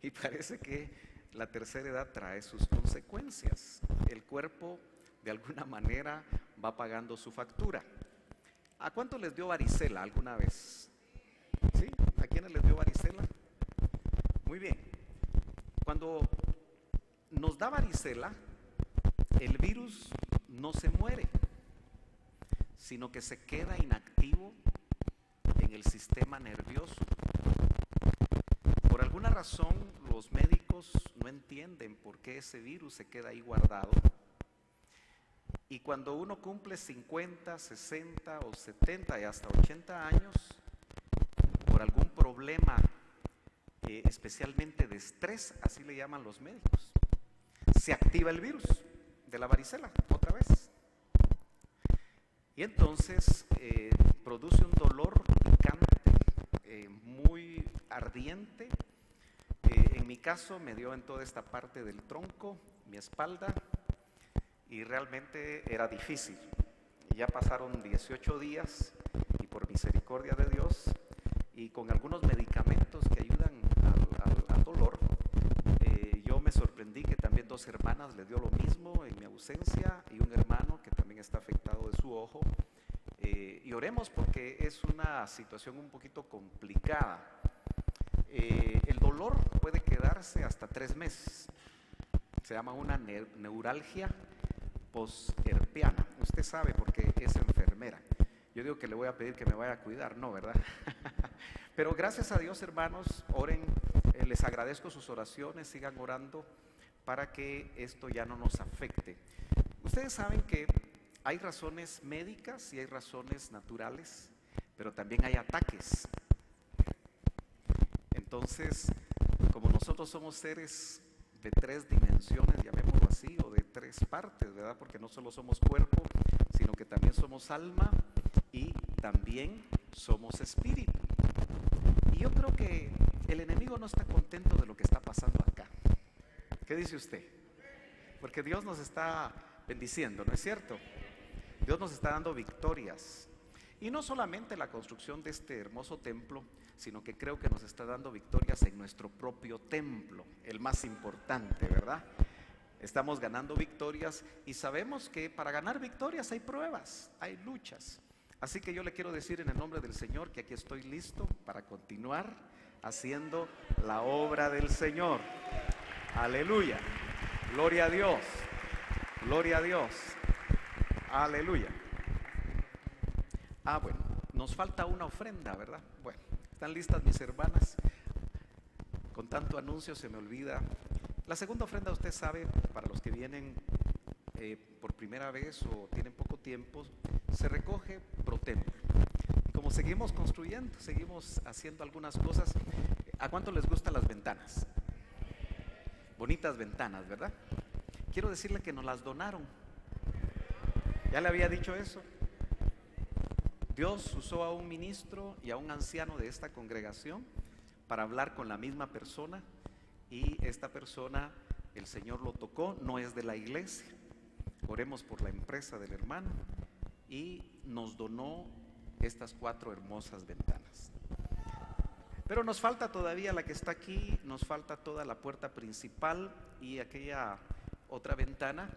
Y parece que la tercera edad trae sus consecuencias. El cuerpo de alguna manera va pagando su factura. ¿A cuánto les dio varicela alguna vez? ¿Sí? ¿A quiénes les dio varicela? Muy bien. Cuando nos da varicela, el virus no se muere, sino que se queda inactivo en el sistema nervioso. Por alguna razón, los médicos no entienden por qué ese virus se queda ahí guardado. Y cuando uno cumple 50, 60 o 70 y hasta 80 años, por algún problema, especialmente de estrés, así le llaman los médicos, se activa el virus de la varicela otra vez. Y entonces produce un dolor picante, muy ardiente. En mi caso me dio en toda esta parte del tronco, mi espalda, y realmente era difícil. Ya pasaron 18 días y por misericordia de Dios y con algunos medicamentos que ayudan al dolor, yo me sorprendí que también 2 hermanas le dio lo mismo en mi ausencia y un hermano que también está afectado de su ojo. Y oremos porque es una situación un poquito complicada. El dolor puede quedarse hasta 3 meses. Se llama una neuralgia posherpeana. Usted sabe porque es enfermera. Yo digo que le voy a pedir que me vaya a cuidar, no, ¿verdad? Pero gracias a Dios, hermanos, oren, les agradezco sus oraciones, sigan orando para que esto ya no nos afecte. Ustedes saben que hay razones médicas y hay razones naturales, pero también hay ataques. Entonces, como nosotros somos seres de 3 dimensiones, llamémoslo así, o de 3 partes, ¿verdad? Porque no solo somos cuerpo, sino que también somos alma y también somos espíritu. Y yo creo que el enemigo no está contento de lo que está pasando acá. ¿Qué dice usted? Porque Dios nos está bendiciendo, ¿no es cierto? Dios nos está dando victorias. Y no solamente la construcción de este hermoso templo, sino que creo que nos está dando victorias en nuestro propio templo, el más importante, ¿verdad? Estamos ganando victorias y sabemos que para ganar victorias hay pruebas, hay luchas. Así que yo le quiero decir en el nombre del Señor que aquí estoy listo para continuar haciendo la obra del Señor. Aleluya. Gloria a Dios. Gloria a Dios. Aleluya. Bueno, nos falta una ofrenda, ¿verdad? Bueno, ¿están listas mis hermanas? Con tanto anuncio se me olvida. La segunda ofrenda, usted sabe, para los que vienen por primera vez o tienen poco tiempo, se recoge pro templo. Como seguimos construyendo, seguimos haciendo algunas cosas. ¿A cuánto les gustan las ventanas? Bonitas ventanas, ¿verdad? Quiero decirle que nos las donaron. ¿Ya le había dicho eso? Dios usó a un ministro y a un anciano de esta congregación para hablar con la misma persona y esta persona, el Señor lo tocó, no es de la iglesia. Oremos por la empresa del hermano y nos donó estas 4 hermosas ventanas. Pero nos falta todavía la que está aquí, nos falta toda la puerta principal y aquella otra ventana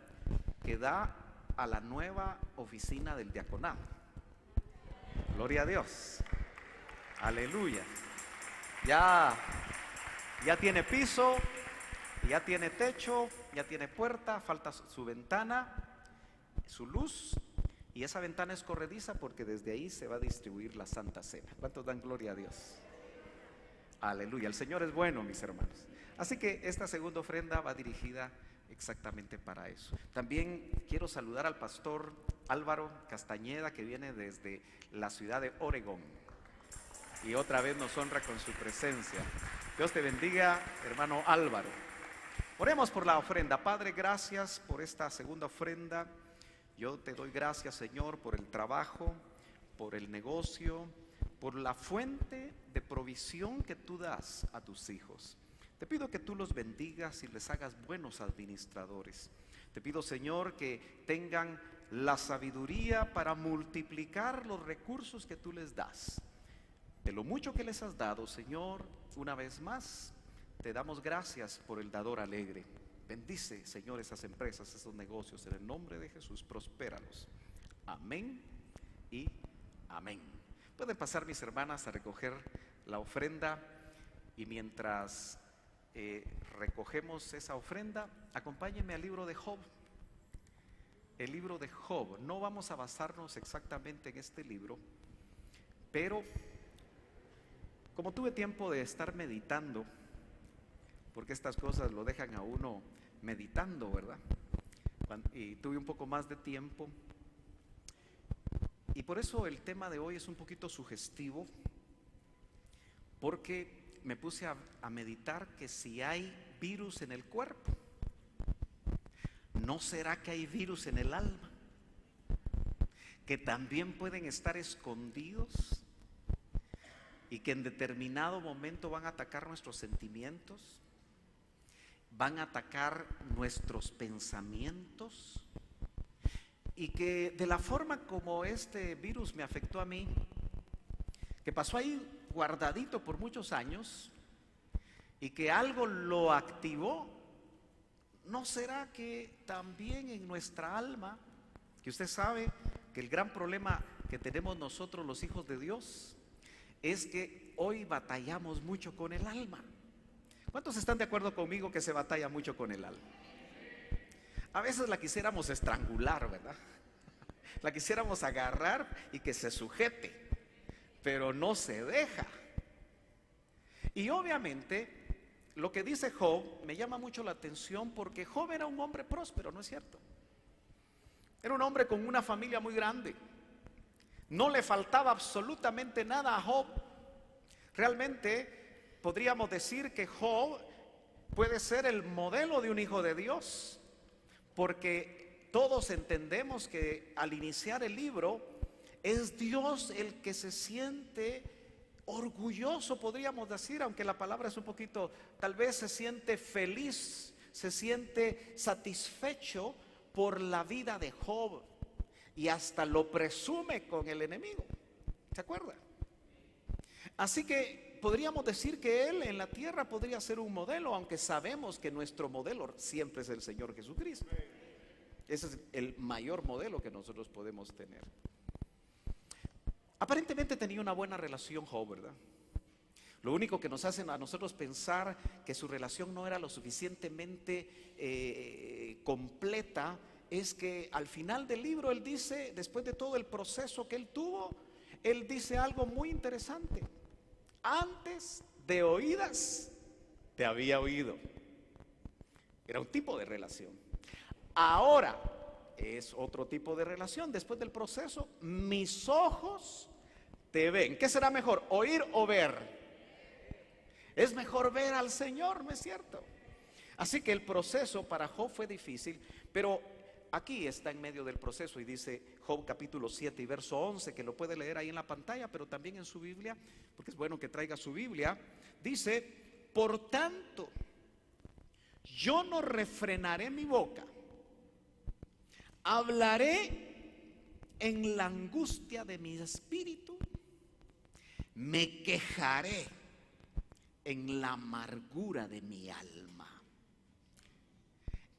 que da a la nueva oficina del diaconado. Gloria a Dios. Aleluya. Ya tiene piso, ya tiene techo, ya tiene puerta, falta su ventana, su luz, y esa ventana es corrediza porque desde ahí se va a distribuir la Santa Cena. ¿Cuántos dan gloria a Dios? Aleluya. El Señor es bueno, mis hermanos. Así que esta segunda ofrenda va dirigida exactamente para eso. También quiero saludar al pastor Álvaro Castañeda, que viene desde la ciudad de Oregón y otra vez nos honra con su presencia. Dios te bendiga, hermano Álvaro. Oremos por la ofrenda. Padre, gracias por esta segunda ofrenda. Yo te doy gracias, Señor, por el trabajo, por el negocio, por la fuente de provisión que tú das a tus hijos. Te pido que tú los bendigas y les hagas buenos administradores. Te pido, Señor, que tengan la sabiduría para multiplicar los recursos que tú les das. De lo mucho que les has dado, Señor, una vez más, te damos gracias por el dador alegre. Bendice, Señor, esas empresas, esos negocios, en el nombre de Jesús, prospéralos. Amén y amén. Pueden pasar, mis hermanas, a recoger la ofrenda, y mientras recogemos esa ofrenda, acompáñenme al libro de Job. El libro de Job. No vamos a basarnos exactamente en este libro, pero como tuve tiempo de estar meditando, porque estas cosas lo dejan a uno meditando, ¿verdad? Y tuve un poco más de tiempo, y por eso el tema de hoy es un poquito sugestivo, porque me puse a meditar que si hay virus en el cuerpo, ¿no será que hay virus en el alma? Que también pueden estar escondidos y que en determinado momento van a atacar nuestros sentimientos, van a atacar nuestros pensamientos, y que de la forma como este virus me afectó a mí, que pasó ahí guardadito por muchos años y que algo lo activó, ¿no será que también en nuestra alma, que usted sabe que el gran problema que tenemos nosotros los hijos de Dios es que hoy batallamos mucho con el alma? ¿Cuántos están de acuerdo conmigo que se batalla mucho con el alma? A veces la quisiéramos estrangular, ¿verdad? La quisiéramos agarrar y que se sujete, pero no se deja. Y obviamente lo que dice Job me llama mucho la atención, porque Job era un hombre próspero, ¿no es cierto? Era un hombre con una familia muy grande. No le faltaba absolutamente nada a Job. Realmente podríamos decir que Job puede ser el modelo de un hijo de Dios, porque todos entendemos que al iniciar el libro es Dios el que se siente orgulloso, podríamos decir, aunque la palabra es un poquito, tal vez se siente feliz, se siente satisfecho por la vida de Job, y hasta lo presume con el enemigo. ¿Se acuerda? Así que podríamos decir que él en la tierra podría ser un modelo, aunque sabemos que nuestro modelo siempre es el Señor Jesucristo. Ese es el mayor modelo que nosotros podemos tener. Aparentemente tenía una buena relación Job, ¿verdad? Lo único que nos hace a nosotros pensar que su relación no era lo suficientemente completa es que al final del libro él dice, después de todo el proceso que él tuvo, él dice algo muy interesante: antes de oídas te había oído. Era un tipo de relación. Ahora es otro tipo de relación. Después del proceso, mis ojos te ven. ¿Qué será mejor, oír o ver? Es mejor ver al Señor, ¿no es cierto? Así que el proceso para Job fue difícil, pero aquí está en medio del proceso, y dice Job capítulo 7 y verso 11, que lo puede leer ahí en la pantalla, pero también en su Biblia, porque es bueno que traiga su Biblia. Dice: por tanto, yo no refrenaré mi boca, hablaré en la angustia de mi espíritu, me quejaré en la amargura de mi alma.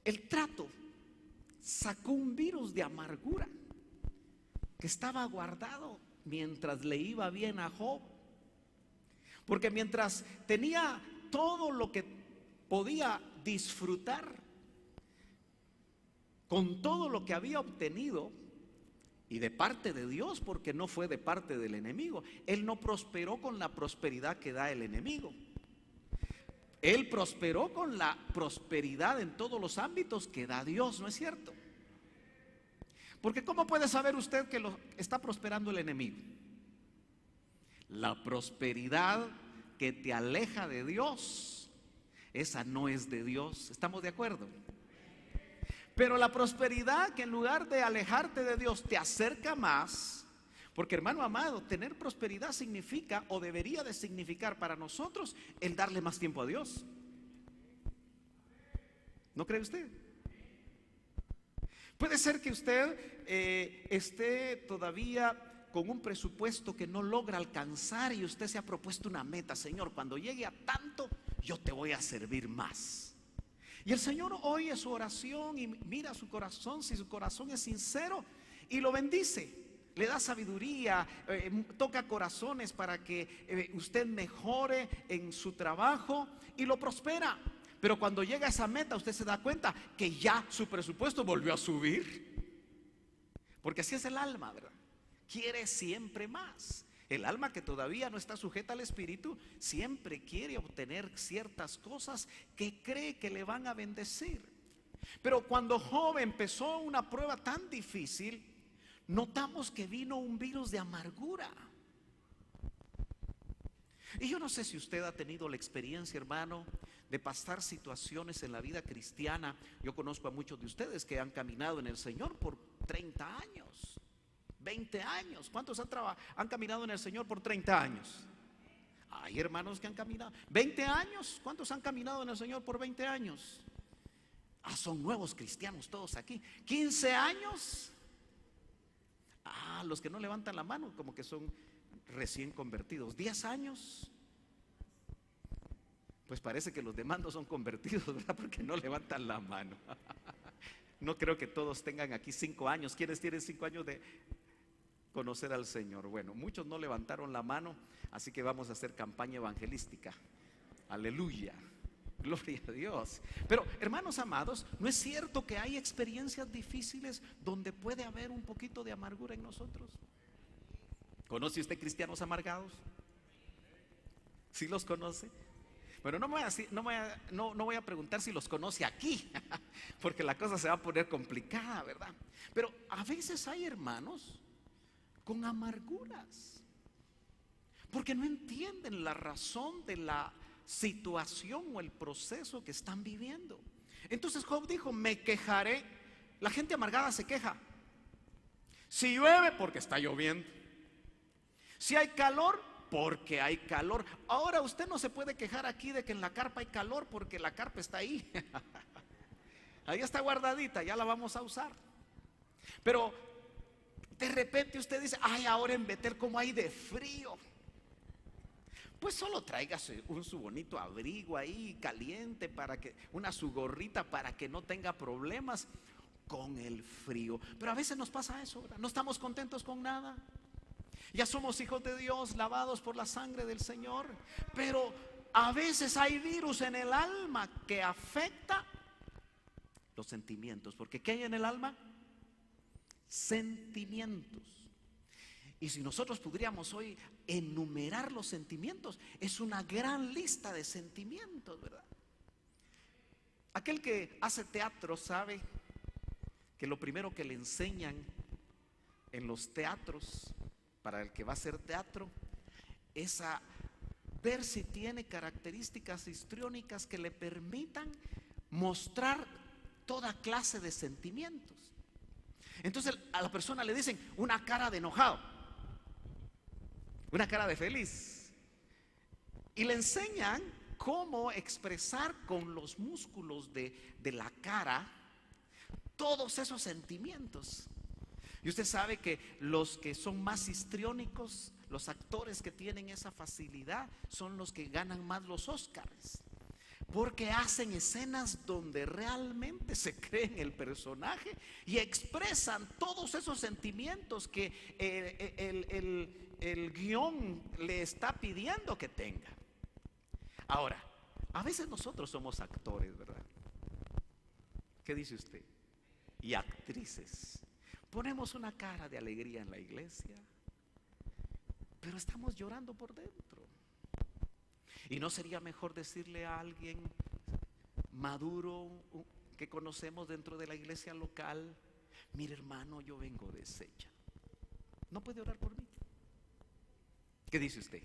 El trato sacó un virus de amargura que estaba guardado mientras le iba bien a Job, porque mientras tenía todo lo que podía disfrutar, con todo lo que había obtenido, y de parte de Dios, porque no fue de parte del enemigo, él no prosperó con la prosperidad que da el enemigo. Él prosperó con la prosperidad en todos los ámbitos que da Dios, ¿no es cierto? Porque ¿cómo puede saber usted que lo está prosperando el enemigo? La prosperidad que te aleja de Dios, esa no es de Dios. ¿Estamos de acuerdo? Pero la prosperidad que en lugar de alejarte de Dios te acerca más, porque hermano amado, tener prosperidad significa, o debería de significar para nosotros, el darle más tiempo a Dios. ¿No cree usted? Puede ser que usted esté todavía con un presupuesto que no logra alcanzar, y usted se ha propuesto una meta: Señor, cuando llegue a tanto, yo te voy a servir más. Y el Señor oye su oración y mira su corazón, si su corazón es sincero, y lo bendice. Le da sabiduría, toca corazones para que usted mejore en su trabajo y lo prospera. Pero cuando llega a esa meta, usted se da cuenta que ya su presupuesto volvió a subir. Porque así es el alma, ¿verdad? Quiere siempre más. El alma que todavía no está sujeta al espíritu siempre quiere obtener ciertas cosas que cree que le van a bendecir. Pero cuando Job empezó una prueba tan difícil, notamos que vino un virus de amargura. Y yo no sé si usted ha tenido la experiencia, hermano, de pasar situaciones en la vida cristiana. Yo conozco a muchos de ustedes que han caminado en el Señor por 30 años, 20 años. ¿Cuántos han caminado en el Señor por 30 años? Hay hermanos que han caminado 20 años. ¿Cuántos han caminado en el Señor por 20 años? Son nuevos cristianos todos aquí. 15 años. Los que no levantan la mano como que son recién convertidos. 10 años. Pues parece que los demás no son convertidos, ¿verdad? Porque no levantan la mano. No creo que todos tengan aquí 5 años. ¿Quiénes tienen 5 años de conocer al Señor? Bueno, muchos no levantaron la mano, así que vamos a hacer campaña evangelística. Aleluya, gloria a Dios. Pero hermanos amados, ¿no es cierto que hay experiencias difíciles donde puede haber un poquito de amargura en nosotros? ¿Conoce usted cristianos amargados? ¿Sí los conoce? Bueno, no voy a preguntar si los conoce aquí, porque la cosa se va a poner complicada, ¿verdad? Pero a veces hay hermanos con amarguras, porque no entienden la razón de la situación o el proceso que están viviendo. Entonces Job dijo: me quejaré. La gente amargada se queja. Si llueve, porque está lloviendo. Si hay calor, porque hay calor. Ahora usted no se puede quejar aquí de que en la carpa hay calor, porque la carpa está ahí. Ahí está guardadita, ya la vamos a usar. Pero de repente usted dice: ay, ahora en Betel como hay de frío. Pues solo tráigase su bonito abrigo ahí caliente, su gorrita, para que no tenga problemas con el frío. Pero a veces nos pasa eso, ¿verdad? No estamos contentos con nada. Ya somos hijos de Dios, lavados por la sangre del Señor, pero a veces hay virus en el alma que afecta los sentimientos. Porque ¿qué hay en el alma? Sentimientos. Y si nosotros pudiéramos hoy enumerar los sentimientos, es una gran lista de sentimientos, ¿verdad? Aquel que hace teatro sabe que lo primero que le enseñan en los teatros, para el que va a hacer teatro, es a ver si tiene características histriónicas que le permitan mostrar toda clase de sentimientos. Entonces a la persona le dicen una cara de enojado, una cara de feliz, y le enseñan cómo expresar con los músculos de la cara todos esos sentimientos. Y usted sabe que los que son más histriónicos, los actores que tienen esa facilidad, son los que ganan más los Óscars, porque hacen escenas donde realmente se creen el personaje y expresan todos esos sentimientos que el guión le está pidiendo que tenga. Ahora, a veces nosotros somos actores, ¿verdad? ¿Qué dice usted? Y actrices. Ponemos una cara de alegría en la iglesia, pero estamos llorando por dentro. ¿Y no sería mejor decirle a alguien maduro que conocemos dentro de la iglesia local: mire, hermano, yo vengo deshecha, ¿no puede orar por mí? ¿Qué dice usted?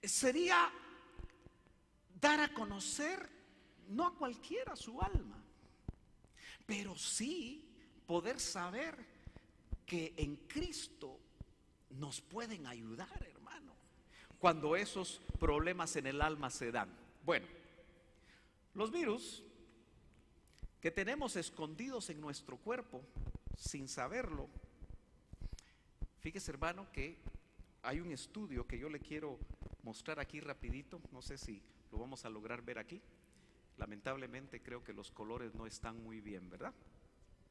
Sería dar a conocer, no a cualquiera, su alma, pero sí poder saber que en Cristo nos pueden ayudar, hermano, cuando esos problemas en el alma se dan. Bueno, los virus que tenemos escondidos en nuestro cuerpo sin saberlo, fíjese, hermano, que hay un estudio que yo le quiero mostrar aquí rapidito, no sé si lo vamos a lograr ver aquí. Lamentablemente creo que los colores no están muy bien, ¿verdad?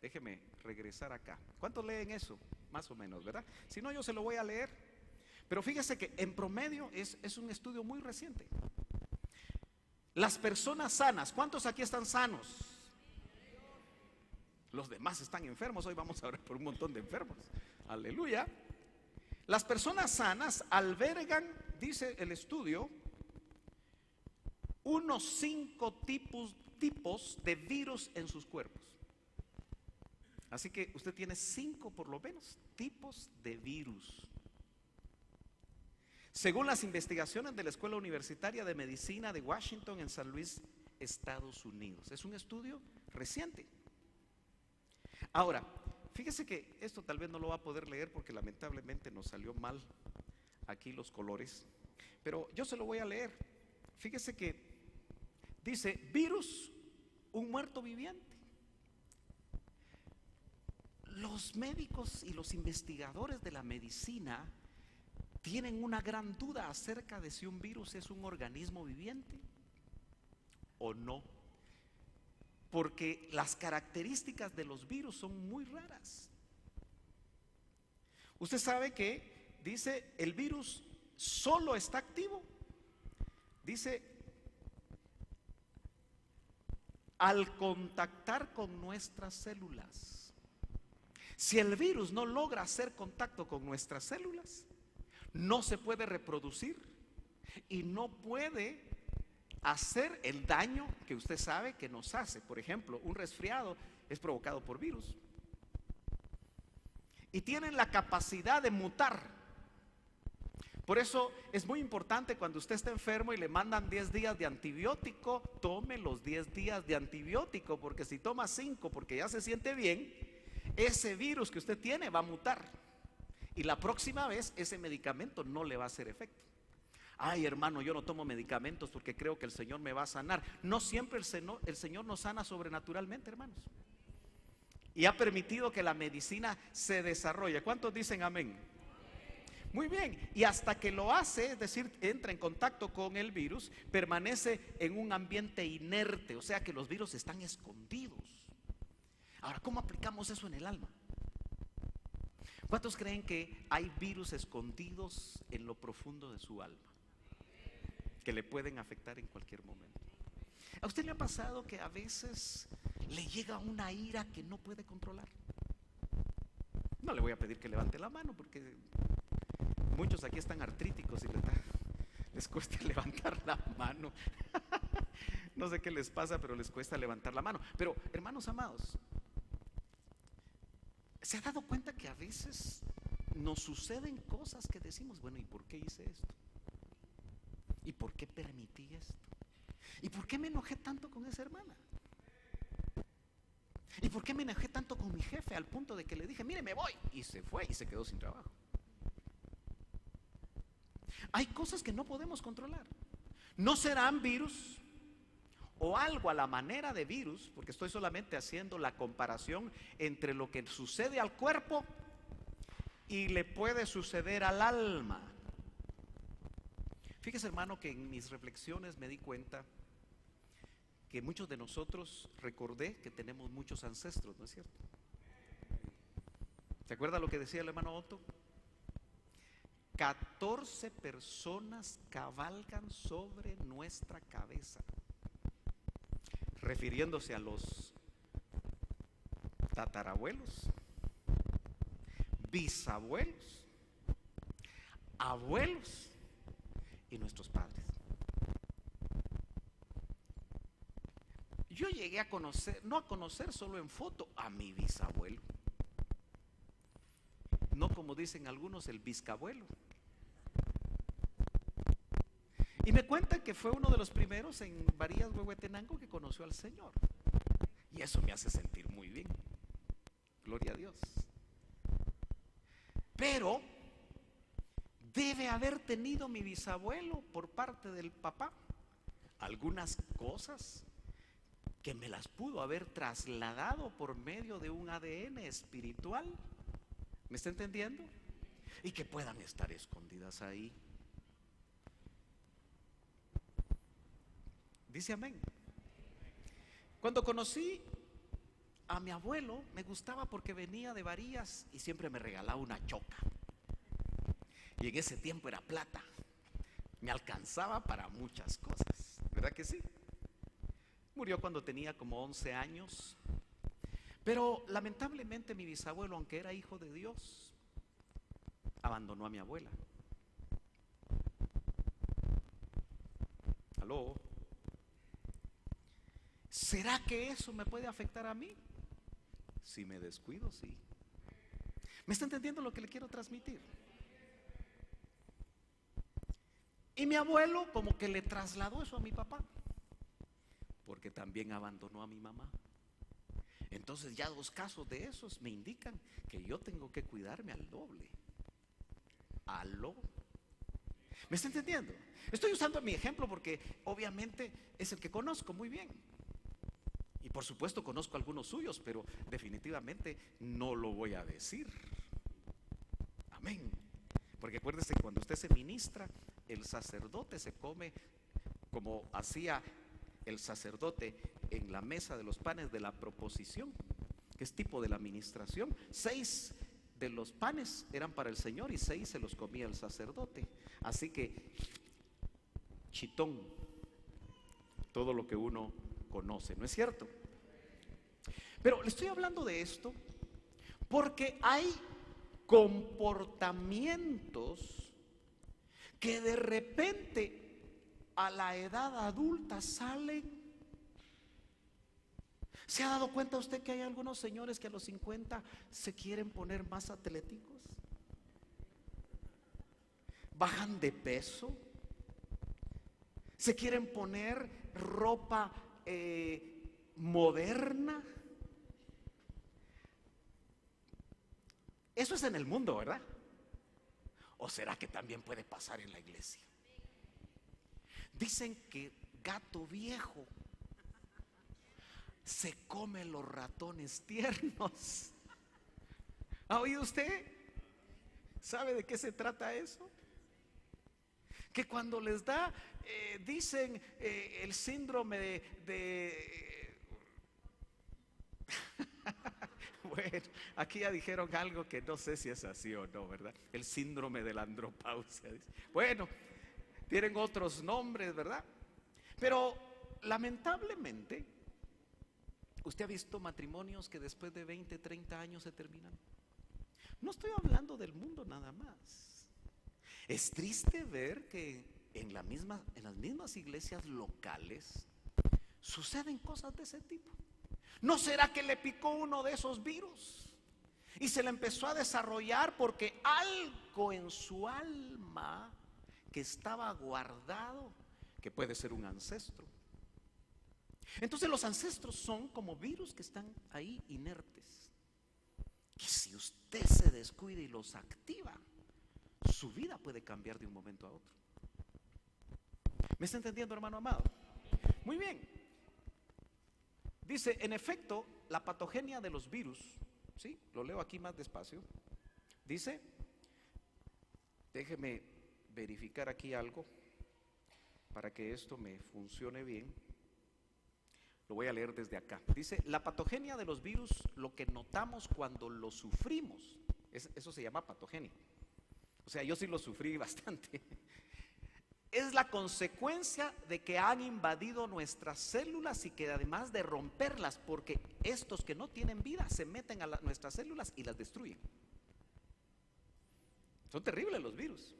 Déjeme regresar acá. ¿Cuántos leen eso? Más o menos, ¿verdad? Si no, yo se lo voy a leer. Pero fíjese que en promedio es un estudio muy reciente. Las personas sanas, ¿cuántos aquí están sanos? Los demás están enfermos. Hoy vamos a orar por un montón de enfermos. Aleluya. Las personas sanas albergan, dice el estudio, unos 5 tipos de virus en sus cuerpos. Así que usted tiene 5 por lo menos tipos de virus. Según las investigaciones de la Escuela Universitaria de Medicina de Washington en San Luis, Estados Unidos. Es un estudio reciente. Ahora, fíjese que esto tal vez no lo va a poder leer porque lamentablemente nos salió mal aquí los colores, pero yo se lo voy a leer. Fíjese que dice: virus, un muerto viviente. Los médicos y los investigadores de la medicina tienen una gran duda acerca de si un virus es un organismo viviente o no, porque las características de los virus son muy raras. Usted sabe que dice el virus solo está activo, dice, al contactar con nuestras células. Si el virus no logra hacer contacto con nuestras células, no se puede reproducir y no puede hacer el daño que usted sabe que nos hace. Por ejemplo, un resfriado es provocado por virus y tienen la capacidad de mutar. Por eso es muy importante cuando usted está enfermo y le mandan 10 días de antibiótico, tome los 10 días de antibiótico, porque si toma 5 porque ya se siente bien, ese virus que usted tiene va a mutar y la próxima vez ese medicamento no le va a hacer efecto. Ay, hermano, yo no tomo medicamentos porque creo que el Señor me va a sanar. No siempre el Señor nos sana sobrenaturalmente, hermanos. Y ha permitido que la medicina se desarrolle. ¿Cuántos dicen amén? Muy bien, y hasta que lo hace, es decir, entra en contacto con el virus, permanece en un ambiente inerte, o sea que los virus están escondidos. Ahora, ¿cómo aplicamos eso en el alma? ¿Cuántos creen que hay virus escondidos en lo profundo de su alma que le pueden afectar en cualquier momento? ¿A usted le ha pasado que a veces le llega una ira que no puede controlar? No le voy a pedir que levante la mano porque muchos aquí están artríticos y les cuesta levantar la mano. No sé qué les pasa, pero les cuesta levantar la mano. Pero, hermanos amados, ¿se ha dado cuenta que a veces nos suceden cosas que decimos, bueno, ¿y por qué hice esto? ¿Y por qué permití esto? ¿Y por qué me enojé tanto con esa hermana? ¿Y por qué me enojé tanto con mi jefe al punto de que le dije, mire, me voy? Y se fue y se quedó sin trabajo. Hay cosas que no podemos controlar. ¿No serán virus o algo a la manera de virus? Porque estoy solamente haciendo la comparación entre lo que sucede al cuerpo y le puede suceder al alma. Fíjese, hermano, que en mis reflexiones me di cuenta que muchos de nosotros, recordé que tenemos muchos ancestros, ¿no es cierto? ¿Se acuerda lo que decía el hermano Otto? 14 personas cabalgan sobre nuestra cabeza, refiriéndose a los tatarabuelos, bisabuelos, abuelos y nuestros padres. Yo llegué a conocer, no a conocer solo en foto, a mi bisabuelo. No como dicen algunos, el bisabuelo. Y me cuentan que fue uno de los primeros en Varías, Huehuetenango, que conoció al Señor. Y eso me hace sentir muy bien. Gloria a Dios. Pero debe haber tenido mi bisabuelo por parte del papá algunas cosas que me las pudo haber trasladado por medio de un ADN espiritual. ¿Me está entendiendo? Y que puedan estar escondidas ahí. Dice amén. Cuando conocí a mi abuelo, me gustaba porque venía de Varías y siempre me regalaba una choca. Y en ese tiempo era plata. Me alcanzaba para muchas cosas, ¿verdad que sí? Murió cuando tenía como 11 años. Pero lamentablemente mi bisabuelo, aunque era hijo de Dios, abandonó a mi abuela. ¿Aló? ¿Será que eso me puede afectar a mí? Si me descuido, sí. ¿Me está entendiendo lo que le quiero transmitir? Y mi abuelo como que le trasladó eso a mi papá, porque también abandonó a mi mamá. Entonces ya dos casos de esos me indican que yo tengo que cuidarme al doble. ¿Aló? ¿Me está entendiendo? Estoy usando mi ejemplo porque obviamente es el que conozco muy bien. Y por supuesto conozco algunos suyos, pero definitivamente no lo voy a decir. Amén. Porque acuérdese, cuando usted se ministra, el sacerdote se come como hacía el sacerdote en la mesa de los panes de la proposición, que es tipo de la administración. 6 de los panes eran para el Señor y 6 se los comía el sacerdote. Así que, chitón, todo lo que uno conoce, ¿no es cierto? Pero le estoy hablando de esto porque hay comportamientos que de repente a la edad adulta salen. ¿Se ha dado cuenta usted que hay algunos señores que a los 50 se quieren poner más atléticos? Bajan de peso, se quieren poner ropa moderna. Eso es en el mundo, ¿verdad? ¿O será que también puede pasar en la iglesia? Dicen que gato viejo se come los ratones tiernos. ¿Ha oído usted? ¿Sabe de qué se trata eso? Que cuando les da, dicen el síndrome de bueno, aquí ya dijeron algo que no sé si es así o no, ¿verdad? El síndrome de la andropausia. Bueno, tienen otros nombres, ¿verdad? Pero lamentablemente, ¿usted ha visto matrimonios que después de 20, 30 años se terminan? No estoy hablando del mundo nada más. Es triste ver que en las mismas iglesias locales suceden cosas de ese tipo. ¿No será que le picó uno de esos virus y se le empezó a desarrollar porque algo en su alma que estaba guardado, que puede ser un ancestro? Entonces los ancestros son como virus que están ahí inertes, que si usted se descuida y los activa, su vida puede cambiar de un momento a otro. ¿Me está entendiendo, hermano amado? Muy bien. Dice, en efecto, la patogenia de los virus, ¿sí? Lo leo aquí más despacio. Dice, déjeme verificar aquí algo para que esto me funcione bien. Lo voy a leer desde acá. Dice, la patogenia de los virus, lo que notamos cuando lo sufrimos, eso se llama patogenia. O sea, yo sí lo sufrí bastante. Es la consecuencia de que han invadido nuestras células y que además de romperlas, porque estos que no tienen vida se meten a nuestras células y las destruyen. Son terribles los virus.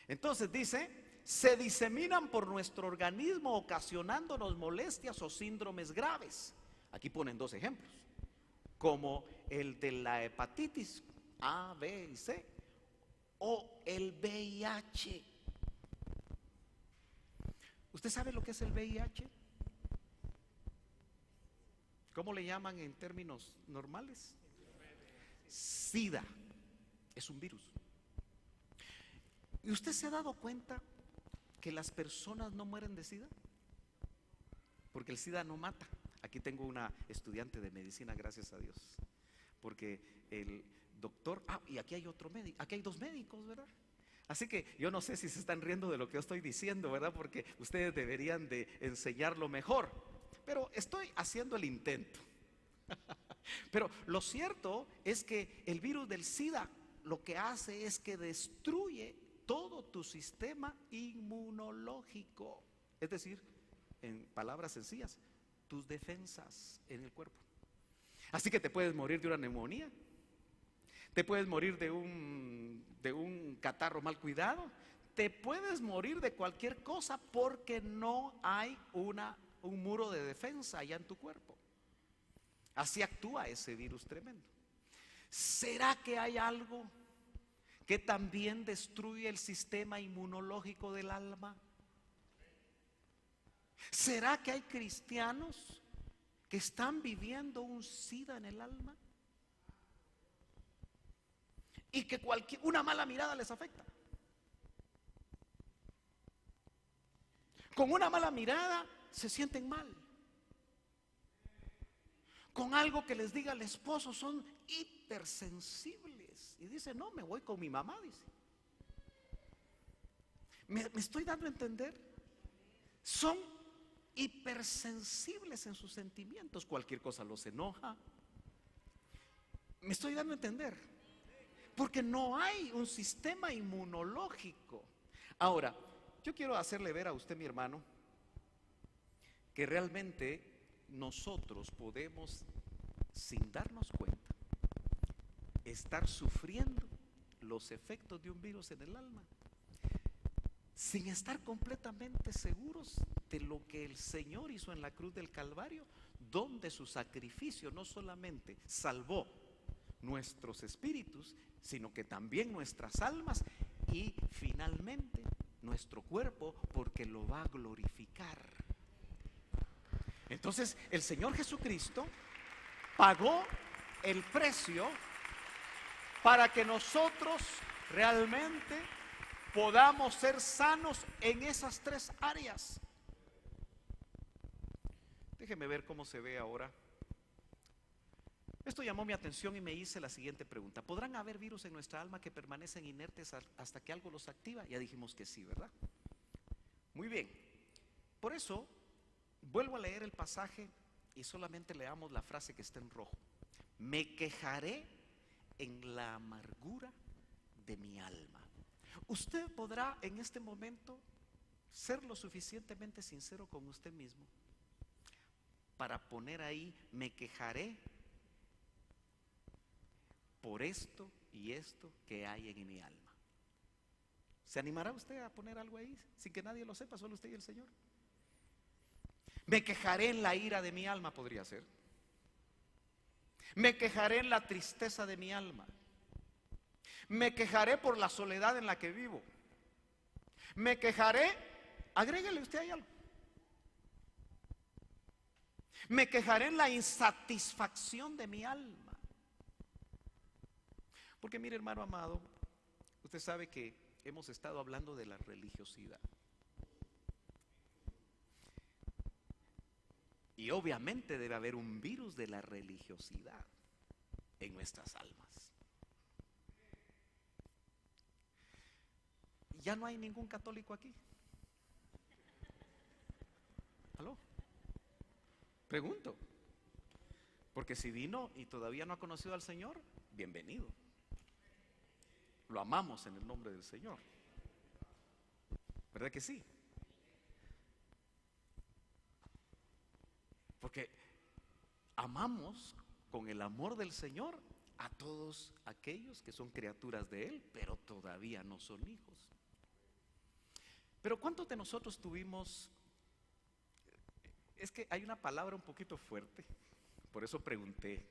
Entonces dice, se diseminan por nuestro organismo ocasionándonos molestias o síndromes graves. Aquí ponen 2 ejemplos, como el de la hepatitis A, B y C o el VIH. ¿Usted sabe lo que es el VIH? ¿Cómo le llaman en términos normales? SIDA. Es un virus. ¿Y usted se ha dado cuenta que las personas no mueren de SIDA? Porque el SIDA no mata. Aquí tengo una estudiante de medicina, gracias a Dios. Porque el doctor, y aquí hay otro médico, aquí hay 2 médicos, ¿verdad? Así que yo no sé si se están riendo de lo que yo estoy diciendo, ¿verdad? Porque ustedes deberían de enseñarlo mejor. Pero estoy haciendo el intento. Pero lo cierto es que el virus del SIDA lo que hace es que destruye todo tu sistema inmunológico. Es decir, en palabras sencillas, tus defensas en el cuerpo. Así que te puedes morir de una neumonía, te puedes morir de un catarro mal cuidado, te puedes morir de cualquier cosa porque no hay un muro de defensa allá en tu cuerpo. Así actúa ese virus tremendo. ¿Será que hay algo que también destruye el sistema inmunológico del alma? ¿Será que hay cristianos que están viviendo un SIDA en el alma? Y que una mala mirada les afecta. Con una mala mirada se sienten mal. Con algo que les diga el esposo son hipersensibles. Y dice, no, me voy con mi mamá, dice. ¿Me estoy dando a entender? Son hipersensibles en sus sentimientos. Cualquier cosa los enoja. ¿Me estoy dando a entender? Porque no hay un sistema inmunológico. Ahora, yo quiero hacerle ver a usted, mi hermano, que realmente nosotros podemos, sin darnos cuenta, estar sufriendo los efectos de un virus en el alma, sin estar completamente seguros de lo que el Señor hizo en la cruz del Calvario, donde su sacrificio no solamente salvó nuestros espíritus, sino que también nuestras almas y finalmente nuestro cuerpo, porque lo va a glorificar. Entonces el Señor Jesucristo pagó el precio para que nosotros realmente podamos ser sanos en esas tres áreas. Déjeme ver cómo se ve ahora. Esto llamó mi atención y me hice la siguiente pregunta: ¿podrán haber virus en nuestra alma que permanecen inertes hasta que algo los activa? Ya dijimos que sí, ¿verdad? Muy bien. Por eso vuelvo a leer el pasaje y solamente leamos la frase que está en rojo. Me quejaré en la amargura de mi alma. Usted podrá en este momento ser lo suficientemente sincero con usted mismo para poner ahí: me quejaré por esto y esto que hay en mi alma. ¿Se animará usted a poner algo ahí sin que nadie lo sepa, solo usted y el Señor? Me quejaré en la ira de mi alma, podría ser. Me quejaré en la tristeza de mi alma. Me quejaré por la soledad en la que vivo. Me quejaré, agréguele usted ahí algo. Me quejaré en la insatisfacción de mi alma. Porque mire, hermano amado, usted sabe que hemos estado hablando de la religiosidad. Y obviamente debe haber un virus de la religiosidad en nuestras almas. Ya no hay ningún católico aquí. ¿Aló? Pregunto. Porque si vino y todavía no ha conocido al Señor, bienvenido. Lo amamos en el nombre del Señor. ¿Verdad que sí? Porque amamos con el amor del Señor a todos aquellos que son criaturas de Él, pero todavía no son hijos. Pero ¿cuántos de nosotros tuvimos? Es que hay una palabra un poquito fuerte, por eso pregunté.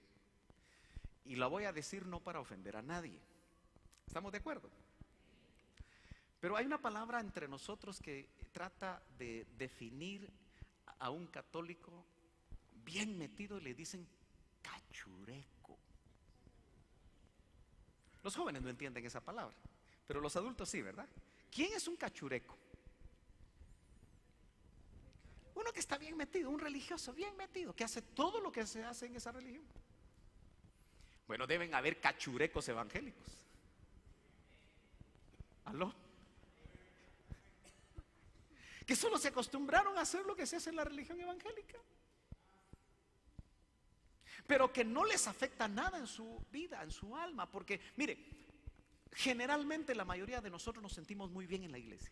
Y la voy a decir no para ofender a nadie. ¿Estamos de acuerdo? Pero hay una palabra entre nosotros que trata de definir a un católico bien metido y le dicen cachureco. Los jóvenes no entienden esa palabra, pero los adultos sí, ¿verdad? ¿Quién es un cachureco? Uno que está bien metido, un religioso bien metido, que hace todo lo que se hace en esa religión. Bueno, deben haber cachurecos evangélicos. ¿Aló? que solo se acostumbraron a hacer lo que se hace en la religión evangélica, pero que no les afecta nada en su vida, en su alma. Porque mire, generalmente la mayoría de nosotros nos sentimos muy bien en la iglesia.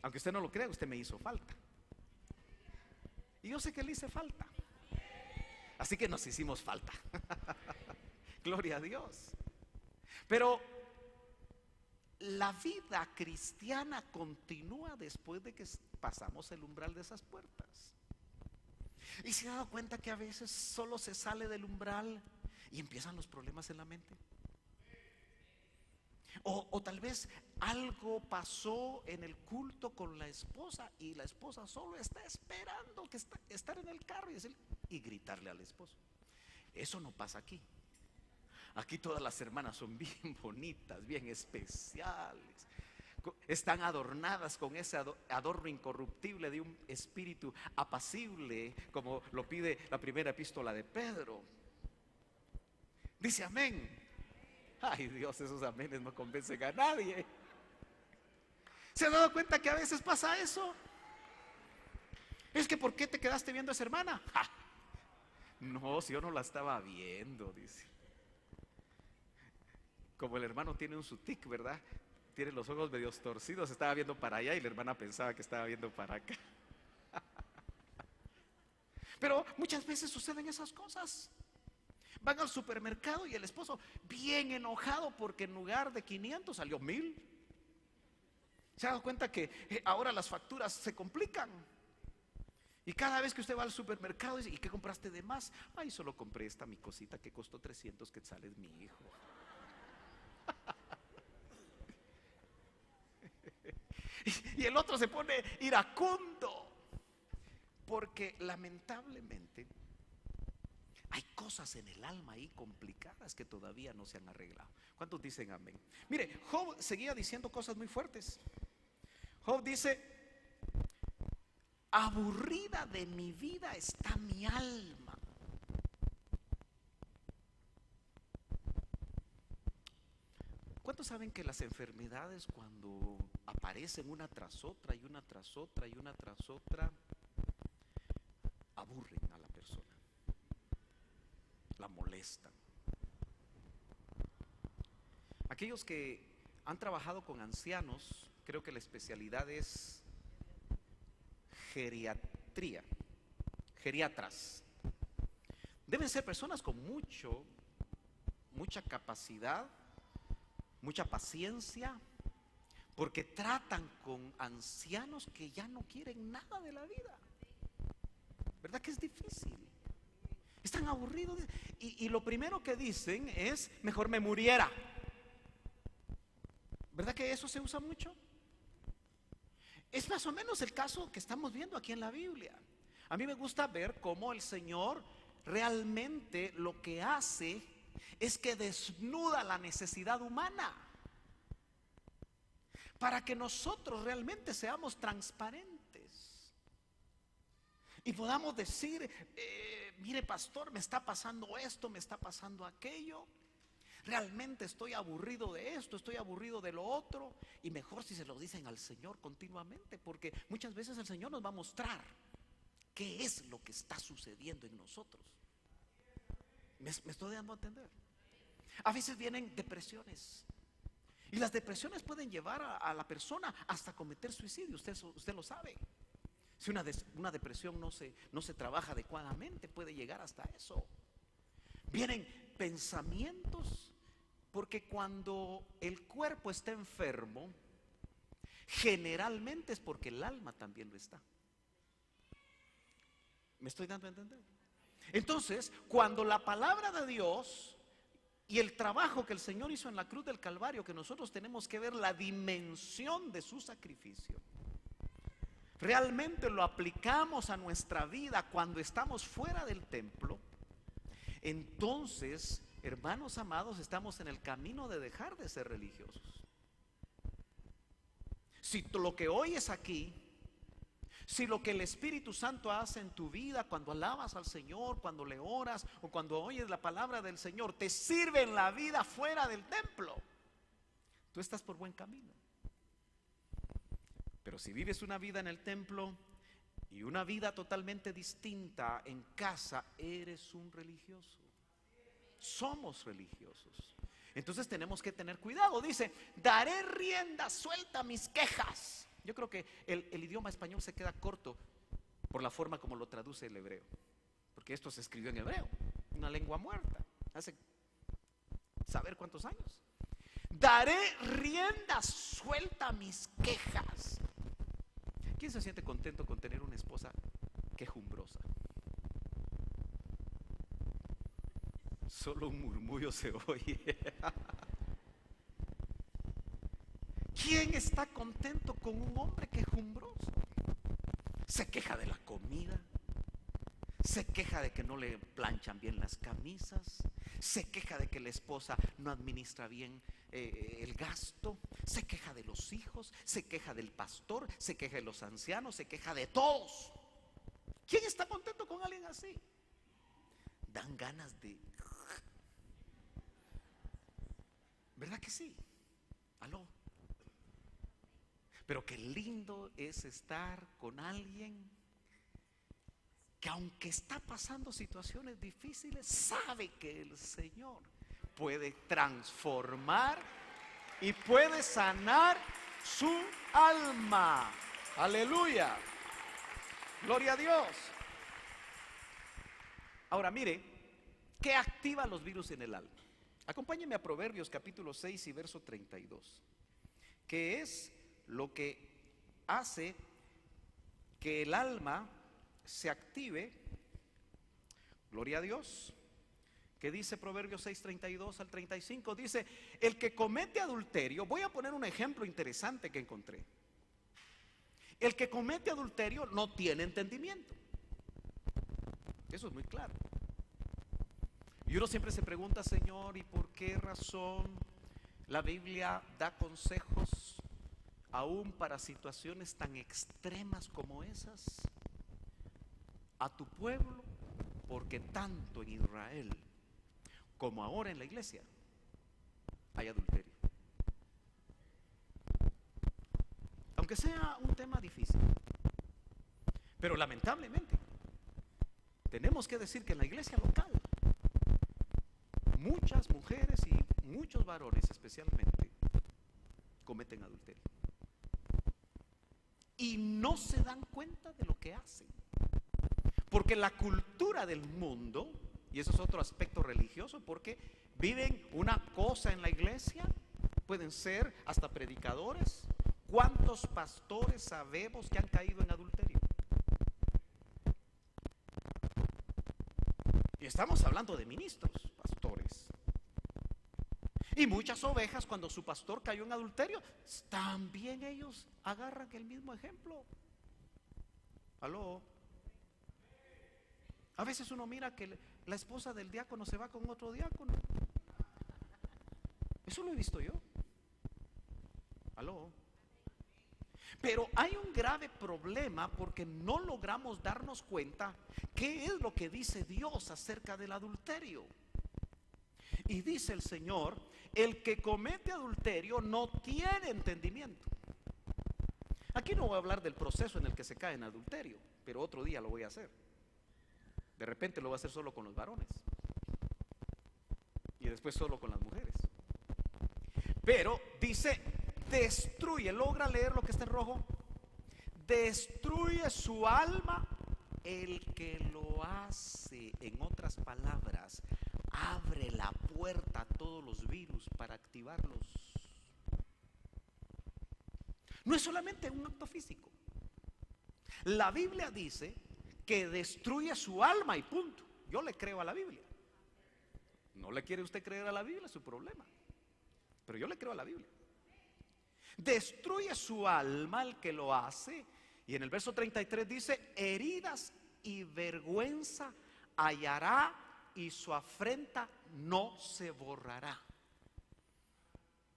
Aunque usted no lo crea, usted me hizo falta, y yo sé que le hice falta, así que nos hicimos falta. Gloria a Dios. Pero la vida cristiana continúa después de que pasamos el umbral de esas puertas. ¿Y se ha dado cuenta que a veces solo se sale del umbral y empiezan los problemas en la mente? O tal vez algo pasó en el culto con la esposa y la esposa solo está esperando que estar en el carro y gritarle al esposo. Eso no pasa aquí. Aquí todas las hermanas son bien bonitas, bien especiales. Están adornadas con ese adorno incorruptible de un espíritu apacible, como lo pide la primera epístola de Pedro. Dice amén. Ay Dios, esos amenes no convencen a nadie. ¿Se ha dado cuenta que a veces pasa eso? Es que ¿por qué te quedaste viendo a esa hermana? ¡Ja! No, si yo no la estaba viendo, dice. Como el hermano tiene un sutic, ¿verdad? Tiene los ojos medio torcidos, estaba viendo para allá y la hermana pensaba que estaba viendo para acá. Pero muchas veces suceden esas cosas. Van al supermercado y el esposo bien enojado porque en lugar de 500 salió 1000. ¿Se ha dado cuenta que ahora las facturas se complican? Y cada vez que usted va al supermercado dice, ¿y qué compraste de más? Ay, solo compré esta mi cosita que costó 300 quetzales, mi hijo. Y el otro se pone iracundo porque lamentablemente hay cosas en el alma ahí complicadas que todavía no se han arreglado. ¿Cuántos dicen amén? Mire, Job seguía diciendo cosas muy fuertes. Job dice: aburrida de mi vida está mi alma. ¿Cuántos saben que las enfermedades, cuando aparecen una tras otra y una tras otra y una tras otra, aburren a la persona, la molestan? Aquellos que han trabajado con ancianos, creo que la especialidad es geriatría, geriatras. Deben ser personas con mucha capacidad, mucha paciencia, porque tratan con ancianos que ya no quieren nada de la vida. ¿Verdad que es difícil? Están aburridos y lo primero que dicen es: mejor me muriera. ¿Verdad que eso se usa mucho? Es más o menos el caso que estamos viendo aquí en la Biblia. A mí me gusta ver cómo el Señor realmente lo que hace es que desnuda la necesidad humana para que nosotros realmente seamos transparentes y podamos decir: mire pastor, me está pasando esto, me está pasando aquello, realmente estoy aburrido de esto, estoy aburrido de lo otro. Y mejor si se lo dicen al Señor continuamente, porque muchas veces el Señor nos va a mostrar qué es lo que está sucediendo en nosotros. ¿Me estoy dando a entender? A veces vienen depresiones, y las depresiones pueden llevar a la persona hasta cometer suicidio. Usted lo sabe. Si una depresión no se trabaja adecuadamente, puede llegar hasta eso. Vienen pensamientos, porque cuando el cuerpo está enfermo, generalmente es porque el alma también lo está. ¿Me estoy dando a entender? Entonces, cuando la palabra de Dios y el trabajo que el Señor hizo en la cruz del Calvario, que nosotros tenemos que ver la dimensión de su sacrificio, realmente lo aplicamos a nuestra vida cuando estamos fuera del templo, entonces, hermanos amados, estamos en el camino de dejar de ser religiosos. Si lo que oyes aquí, si lo que el Espíritu Santo hace en tu vida cuando alabas al Señor, cuando le oras o cuando oyes la palabra del Señor, te sirve en la vida fuera del templo, tú estás por buen camino. Pero si vives una vida en el templo y una vida totalmente distinta en casa, eres un religioso. Somos religiosos. Entonces tenemos que tener cuidado. Dice, daré rienda suelta a mis quejas. Yo creo que el idioma español se queda corto por la forma como lo traduce el hebreo, porque esto se escribió en hebreo, una lengua muerta, hace saber cuántos años. Daré rienda suelta a mis quejas. ¿Quién se siente contento con tener una esposa quejumbrosa? Solo un murmullo se oye. ¿Quién está contento con un hombre quejumbroso? Se queja de la comida, se queja de que no le planchan bien las camisas, se queja de que la esposa no administra bien el gasto, se queja de los hijos, se queja del pastor, se queja de los ancianos, se queja de todos. ¿Quién está contento con alguien así? Dan ganas de... ¿Verdad que sí? Aló. Pero qué lindo es estar con alguien que, aunque está pasando situaciones difíciles, sabe que el Señor puede transformar y puede sanar su alma. Aleluya. Gloria a Dios. Ahora mire, ¿qué activa los virus en el alma? Acompáñenme a Proverbios capítulo 6 y verso 32, que es lo que hace que el alma se active. Gloria a Dios. Que dice Proverbios 6, 32 al 35, dice, el que comete adulterio, voy a poner un ejemplo interesante que encontré. El que comete adulterio no tiene entendimiento. Eso es muy claro. Y uno siempre se pregunta, Señor, ¿y por qué razón la Biblia da consejos aún para situaciones tan extremas como esas a tu pueblo? Porque tanto en Israel como ahora en la iglesia hay adulterio. Aunque sea un tema difícil, pero lamentablemente tenemos que decir que en la iglesia local muchas mujeres y muchos varones especialmente cometen adulterio y no se dan cuenta de lo que hacen, porque la cultura del mundo, y eso es otro aspecto religioso, porque viven una cosa en la iglesia, pueden ser hasta predicadores. ¿Cuántos pastores sabemos que han caído en adulterio? Y estamos hablando de ministros, pastores. Y muchas ovejas, cuando su pastor cayó en adulterio, también ellos agarran el mismo ejemplo. Aló. A veces uno mira que la esposa del diácono se va con otro diácono. Eso lo he visto yo. Aló. Pero hay un grave problema porque no logramos darnos cuenta qué es lo que dice Dios acerca del adulterio. Y dice el Señor, el que comete adulterio no tiene entendimiento. Aquí no voy a hablar del proceso en el que se cae en adulterio, pero otro día lo voy a hacer. De repente lo voy a hacer solo con los varones y después solo con las mujeres. Pero dice, destruye, logra leer lo que está en rojo. Destruye su alma el que lo hace. En otras palabras, abre la puerta a todos los virus para activarlos. No es solamente un acto físico. La Biblia dice que destruye su alma y punto. Yo le creo a la Biblia. No le quiere usted creer a la Biblia, es su problema. Pero yo le creo a la Biblia. Destruye su alma el que lo hace. Y en el verso 33 dice, heridas y vergüenza hallará y su afrenta no se borrará.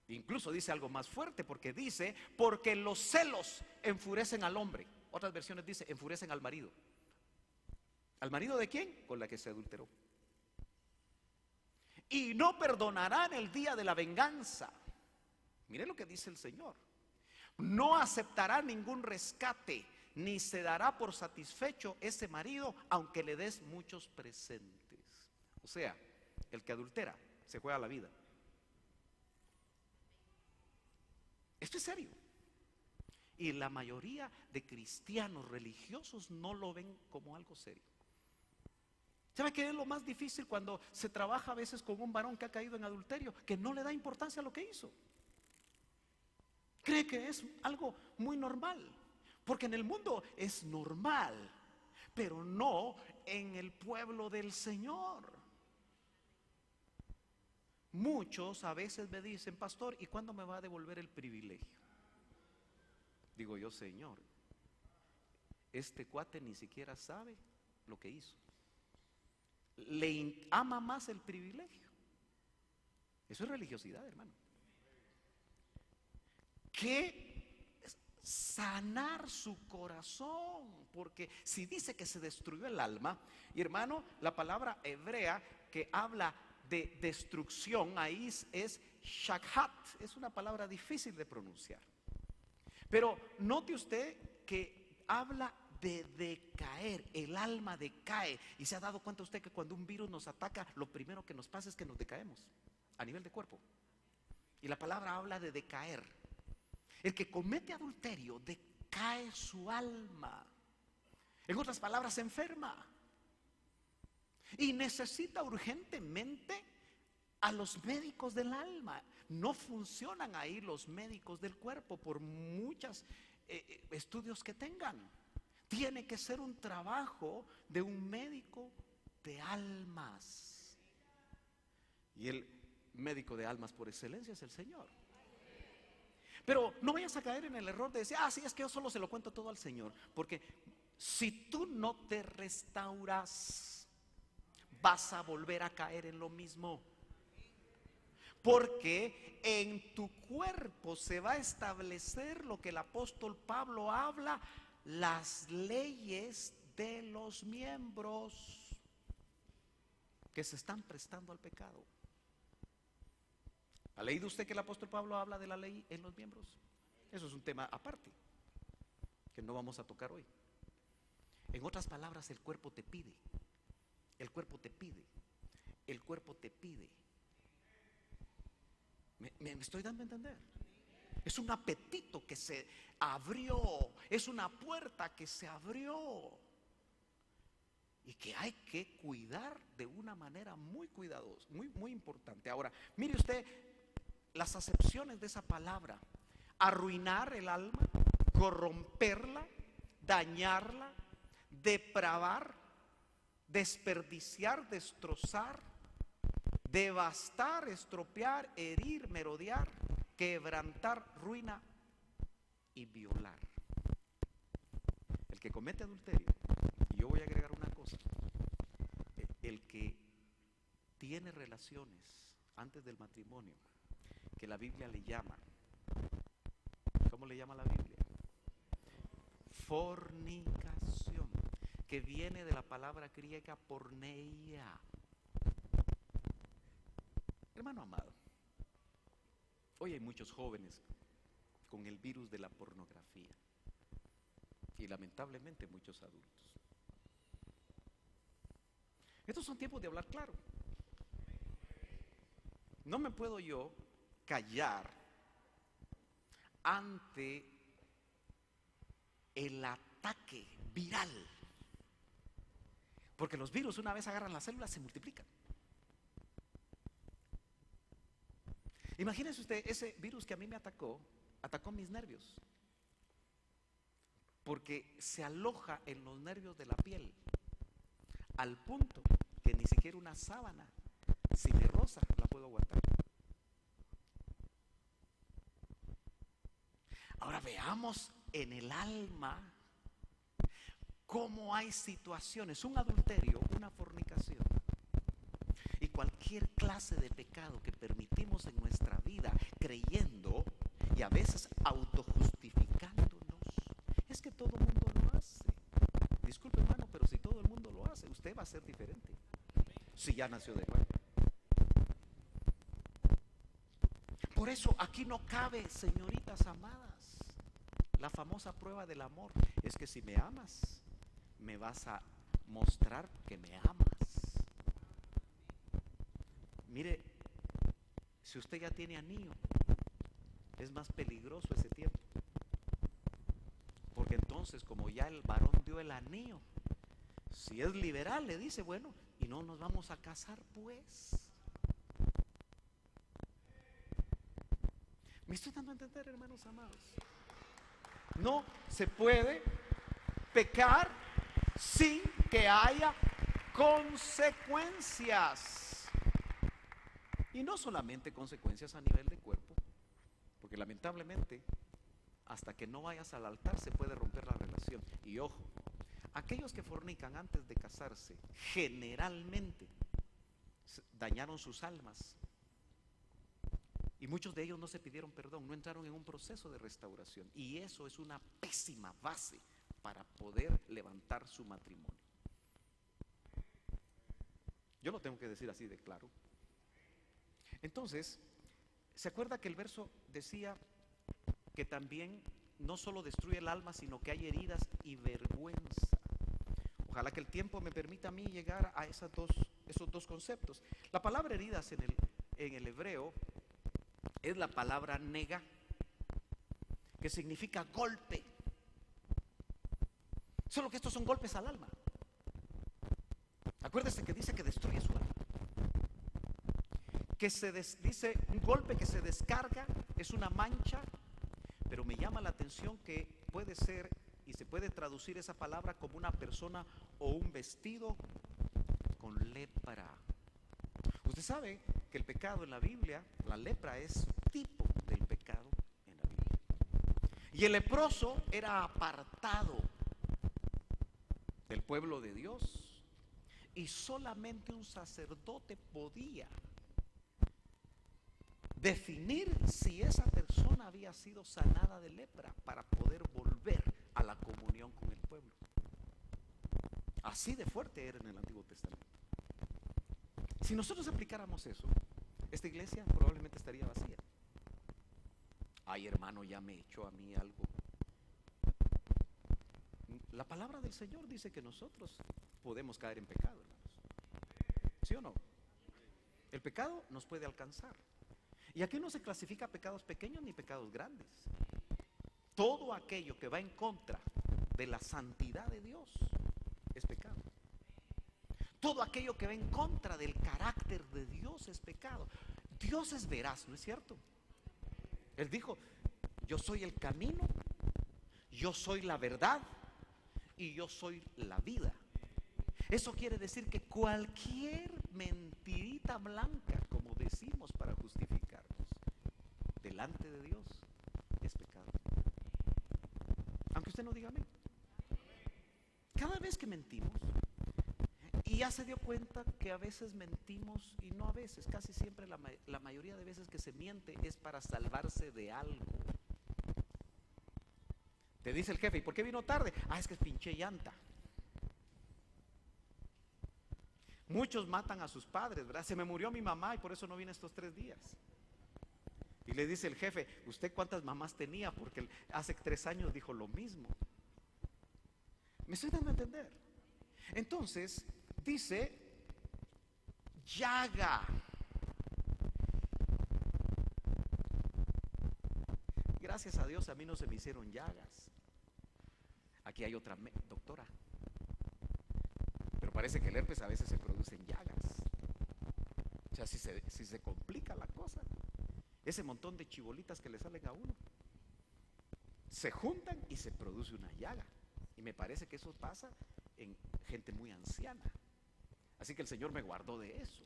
Incluso dice algo más fuerte, porque dice, porque los celos enfurecen al hombre. Otras versiones dice, enfurecen al marido. ¿Al marido de quién? Con la que se adulteró. Y no perdonarán el día de la venganza. Mire lo que dice el Señor. No aceptará ningún rescate, ni se dará por satisfecho ese marido, aunque le des muchos presentes. O sea, el que adultera se juega la vida. Esto es serio. Y la mayoría de cristianos religiosos no lo ven como algo serio. ¿Sabe qué es lo más difícil cuando se trabaja a veces con un varón que ha caído en adulterio? Que no le da importancia a lo que hizo. Cree que es algo muy normal. Porque en el mundo es normal, pero no en el pueblo del Señor. Muchos a veces me dicen: pastor, ¿y cuándo me va a devolver el privilegio? Digo yo: Señor, este cuate ni siquiera sabe lo que hizo. Le ama más el privilegio. Eso es religiosidad, hermano. Que sanar su corazón, porque si dice que se destruyó el alma, y hermano, la palabra hebrea que habla de destrucción ahí es shakhat, es una palabra difícil de pronunciar. Pero note usted que habla de decaer, el alma decae. Y se ha dado cuenta usted que cuando un virus nos ataca, lo primero que nos pasa es que nos decaemos a nivel de cuerpo. Y la palabra habla de decaer. El que comete adulterio decae su alma. En otras palabras, se enferma. Y necesita urgentemente a los médicos del alma. No funcionan ahí los médicos del cuerpo por muchos estudios que tengan. Tiene que ser un trabajo de un médico de almas. Y el médico de almas por excelencia es el Señor. Pero no vayas a caer en el error de decir: sí, es que yo solo se lo cuento todo al Señor. Porque si tú no te restauras, vas a volver a caer en lo mismo. Porque en tu cuerpo se va a establecer lo que el apóstol Pablo habla: las leyes de los miembros que se están prestando al pecado. ¿Ha leído usted que el apóstol Pablo habla de la ley en los miembros? Eso es un tema aparte que no vamos a tocar hoy. En otras palabras, el cuerpo te pide. El cuerpo te pide. El cuerpo te pide. ¿Me estoy dando a entender? Es un apetito que se abrió. Es una puerta que se abrió. Y que hay que cuidar de una manera muy cuidadosa, muy importante. Ahora, mire usted las acepciones de esa palabra: arruinar el alma, corromperla, dañarla, depravar, desperdiciar, destrozar, devastar, estropear, herir, merodear, quebrantar, ruina y violar. El que comete adulterio, y yo voy a agregar una cosa: el que tiene relaciones antes del matrimonio, que la Biblia le llama, ¿cómo le llama la Biblia? Fornicación, que viene de la palabra griega porneia. Hermano amado, hoy hay muchos jóvenes con el virus de la pornografía y lamentablemente muchos adultos. Estos son tiempos de hablar claro. No me puedo yo callar ante el ataque viral, porque los virus, una vez agarran las células, se multiplican. Imagínese usted, ese virus que a mí me atacó mis nervios, porque se aloja en los nervios de la piel, al punto que ni siquiera una sábana, si me roza, la puedo aguantar. Ahora veamos en el alma cómo hay situaciones, un adulterio, una fornicación y cualquier clase de pecado que permitimos en nuestra vida, creyendo y a veces autojustificándonos. Es que todo el mundo lo hace. Disculpe, hermano, pero si todo el mundo lo hace, usted va a ser diferente si ya nació de nuevo. Por eso aquí no cabe, señoritas amadas, La famosa prueba del amor es que si me amas, me vas a mostrar que me amas. Mire, si usted ya tiene anillo, es más peligroso ese tiempo. Porque entonces, como ya el varón dio el anillo, si es liberal, le dice, bueno, y no nos vamos a casar, pues. ¿Me estoy dando a entender, hermanos amados? No se puede pecar sin que haya consecuencias. Y no solamente consecuencias a nivel de cuerpo, porque lamentablemente hasta que no vayas al altar se puede romper la relación. Y ojo, aquellos que fornican antes de casarse generalmente dañaron sus almas. Y muchos de ellos no se pidieron perdón, no entraron en un proceso de restauración. Y eso es una pésima base para poder levantar su matrimonio. Yo lo tengo que decir así de claro. Entonces, ¿se acuerda que el verso decía que también no solo destruye el alma, sino que hay heridas y vergüenza? Ojalá que el tiempo me permita a mí llegar a esos dos conceptos. La palabra heridas en el hebreo es la palabra nega, que significa golpe. Solo que estos son golpes al alma. Acuérdese que dice que destruye su alma. Que dice un golpe que se descarga, es una mancha, pero me llama la atención que puede ser y se puede traducir esa palabra como una persona o un vestido con lepra. Usted sabe que el pecado en la Biblia, la lepra es tipo del pecado en la Biblia. Y el leproso era apartado del pueblo de Dios y solamente un sacerdote podía definir si esa persona había sido sanada de lepra para poder volver a la comunión con el pueblo. Así de fuerte era en el Antiguo Testamento. Si nosotros aplicáramos eso, esta iglesia probablemente estaría vacía. Ay, hermano, ya me echó a mí algo. La palabra del Señor dice que nosotros podemos caer en pecado, hermanos. ¿Sí o no? El pecado nos puede alcanzar. Y aquí no se clasifica pecados pequeños ni pecados grandes. Todo aquello que va en contra de la santidad de Dios es pecado. Todo aquello que va en contra del carácter de Dios es pecado. Dios es veraz, ¿no es cierto? Él dijo, yo soy el camino, yo soy la verdad y yo soy la vida. Eso quiere decir que cualquier mentirita blanca, como decimos para justificarnos, delante de Dios es pecado. Aunque usted no diga amén. Cada vez que mentimos, y ya se dio cuenta que a veces mentimos, y no a veces, casi siempre la mayoría de veces que se miente es para salvarse de algo. Te dice el jefe, ¿y por qué vino tarde? Ah, es que pinché llanta. Muchos matan a sus padres, ¿verdad? Se me murió mi mamá y por eso no vine estos 3 días. Y le dice el jefe, ¿usted cuántas mamás tenía? Porque hace 3 años dijo lo mismo. ¿Me estoy dando a entender? Entonces, dice, llaga. Gracias a Dios a mí no se me hicieron llagas. Aquí hay otra doctora. Pero parece que el herpes a veces se produce en llagas. O sea, si se complica la cosa, ese montón de chibolitas que le salen a uno, se juntan y se produce una llaga. Y me parece que eso pasa en gente muy anciana. Así que el Señor me guardó de eso.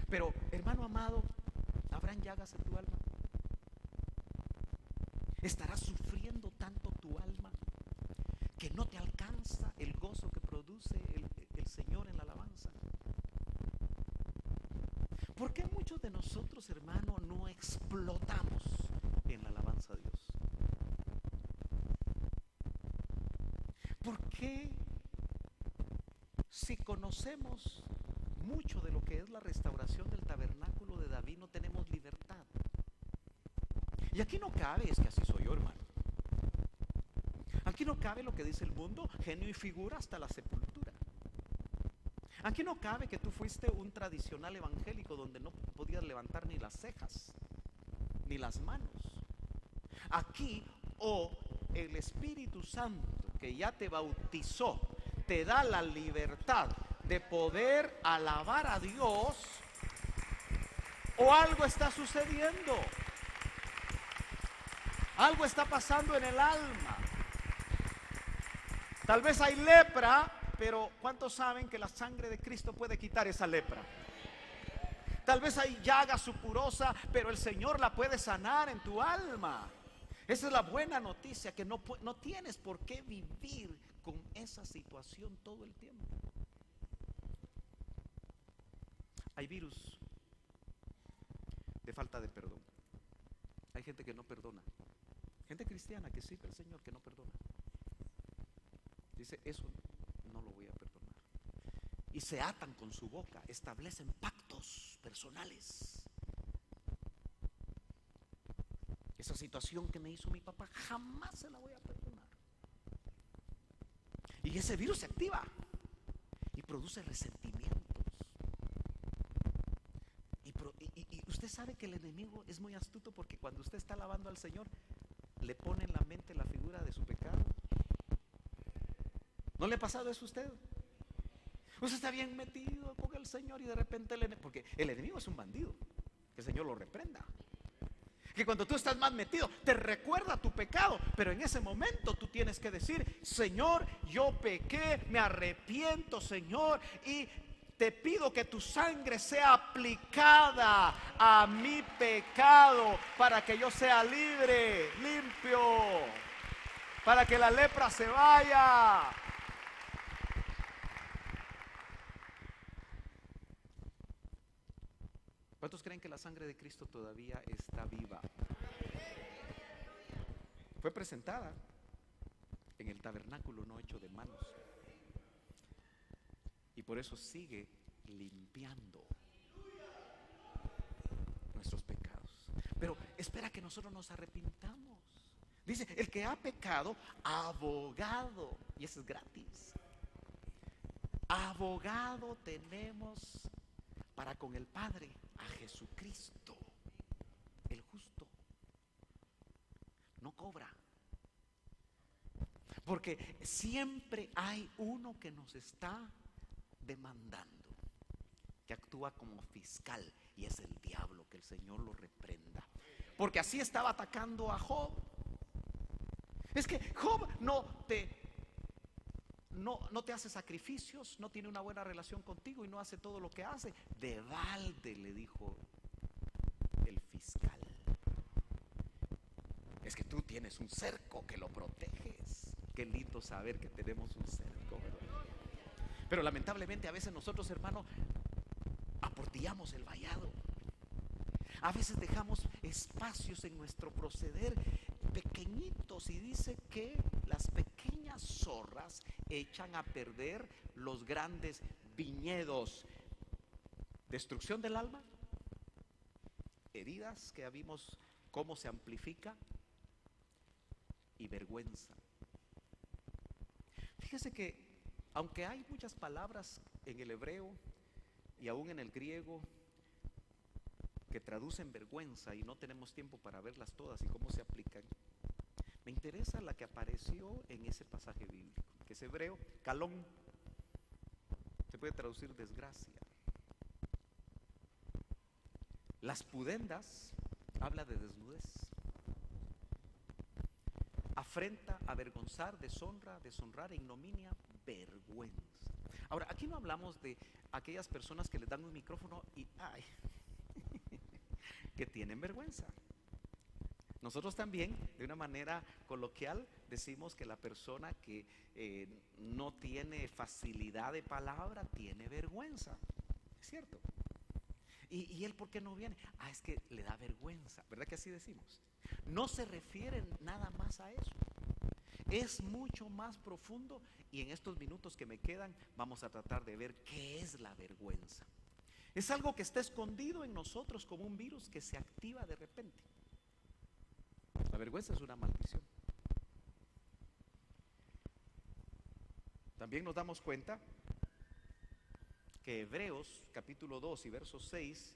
Pero, hermano amado, ¿habrán llagas en tu alma? ¿Estarás sufriendo tanto tu alma que no te alcanza el gozo que produce el Señor en la alabanza? ¿Por qué muchos de nosotros, hermano, no explotamos en la alabanza a Dios? ¿Por qué, si conocemos mucho de lo que es la restauración del tabernáculo de David, no tenemos libertad? Y aquí no cabe, es que así soy yo, hermano. Aquí no cabe lo que dice el mundo, genio y figura hasta la sepultura. Aquí no cabe que tú fuiste un tradicional evangélico donde no podías levantar ni las cejas, ni las manos. Aquí, el Espíritu Santo que ya te bautizó, te da la libertad de poder alabar a Dios, o algo está sucediendo. Algo está pasando en el alma. Tal vez hay lepra, pero ¿cuántos saben que la sangre de Cristo puede quitar esa lepra? Tal vez hay llaga supurosa, pero el Señor la puede sanar en tu alma. Esa es la buena noticia, que no tienes por qué vivir con esa situación todo el tiempo. Hay virus de falta de perdón. Hay gente que no perdona. Gente cristiana que sirve al Señor que no perdona. Dice, eso no lo voy a perdonar. Y se atan con su boca, establecen pactos personales. Esa situación que me hizo mi papá jamás se la voy a perdonar. Y ese virus se activa y produce resentimientos. Y usted sabe que el enemigo es muy astuto, porque cuando usted está alabando al Señor, le pone en la mente la figura de su pecado. ¿No le ha pasado eso a usted? Usted está bien metido con el Señor y de repente porque el enemigo es un bandido, que el Señor lo reprenda. Que cuando tú estás más metido, te recuerda tu pecado, pero en ese momento tú tienes que decir: Señor, yo pequé, me arrepiento, Señor, y te pido que tu sangre sea aplicada a mi pecado para que yo sea libre, limpio, para que la lepra se vaya. ¿Cuántos creen que la sangre de Cristo todavía está viva? Fue presentada en el tabernáculo no hecho de manos, y por eso sigue limpiando nuestros pecados. Pero espera que nosotros nos arrepintamos. Dice, el que ha pecado, abogado, y eso es gratis. Abogado tenemos para con el Padre, a Jesucristo, el justo. No cobra, porque siempre hay uno que nos está demandando, que actúa como fiscal, y es el diablo. Que el Señor lo reprenda, porque así estaba atacando a Job. Es que Job no te hace sacrificios, no tiene una buena relación contigo y no hace todo lo que hace. De balde, le dijo el fiscal. Es que tú tienes un cerco que lo proteges. Qué lindo saber que tenemos un cerco, ¿verdad? Pero lamentablemente a veces nosotros, hermanos, aportillamos el vallado. A veces dejamos espacios en nuestro proceder pequeñitos, y dice que las pequeñas zorras echan a perder los grandes viñedos. Destrucción del alma, heridas que ya vimos cómo se amplifica, y vergüenza. Fíjese que aunque hay muchas palabras en el hebreo y aún en el griego que traducen vergüenza, y no tenemos tiempo para verlas todas y cómo se aplican, me interesa la que apareció en ese pasaje bíblico, que es hebreo, calón. Se puede traducir desgracia. Las pudendas habla de desnudez. Afrenta, avergonzar, deshonra, deshonrar, ignominia, vergüenza. Ahora, aquí no hablamos de aquellas personas que les dan un micrófono y que tienen vergüenza. Nosotros también, de una manera coloquial, decimos que la persona que no tiene facilidad de palabra tiene vergüenza. ¿Es cierto? ¿Y él por qué no viene? Es que le da vergüenza, ¿verdad que así decimos? No se refiere nada más a eso. Es mucho más profundo, y en estos minutos que me quedan vamos a tratar de ver qué es la vergüenza. Es algo que está escondido en nosotros como un virus que se activa de repente. La vergüenza es una maldición. También nos damos cuenta que Hebreos capítulo 2 y verso 6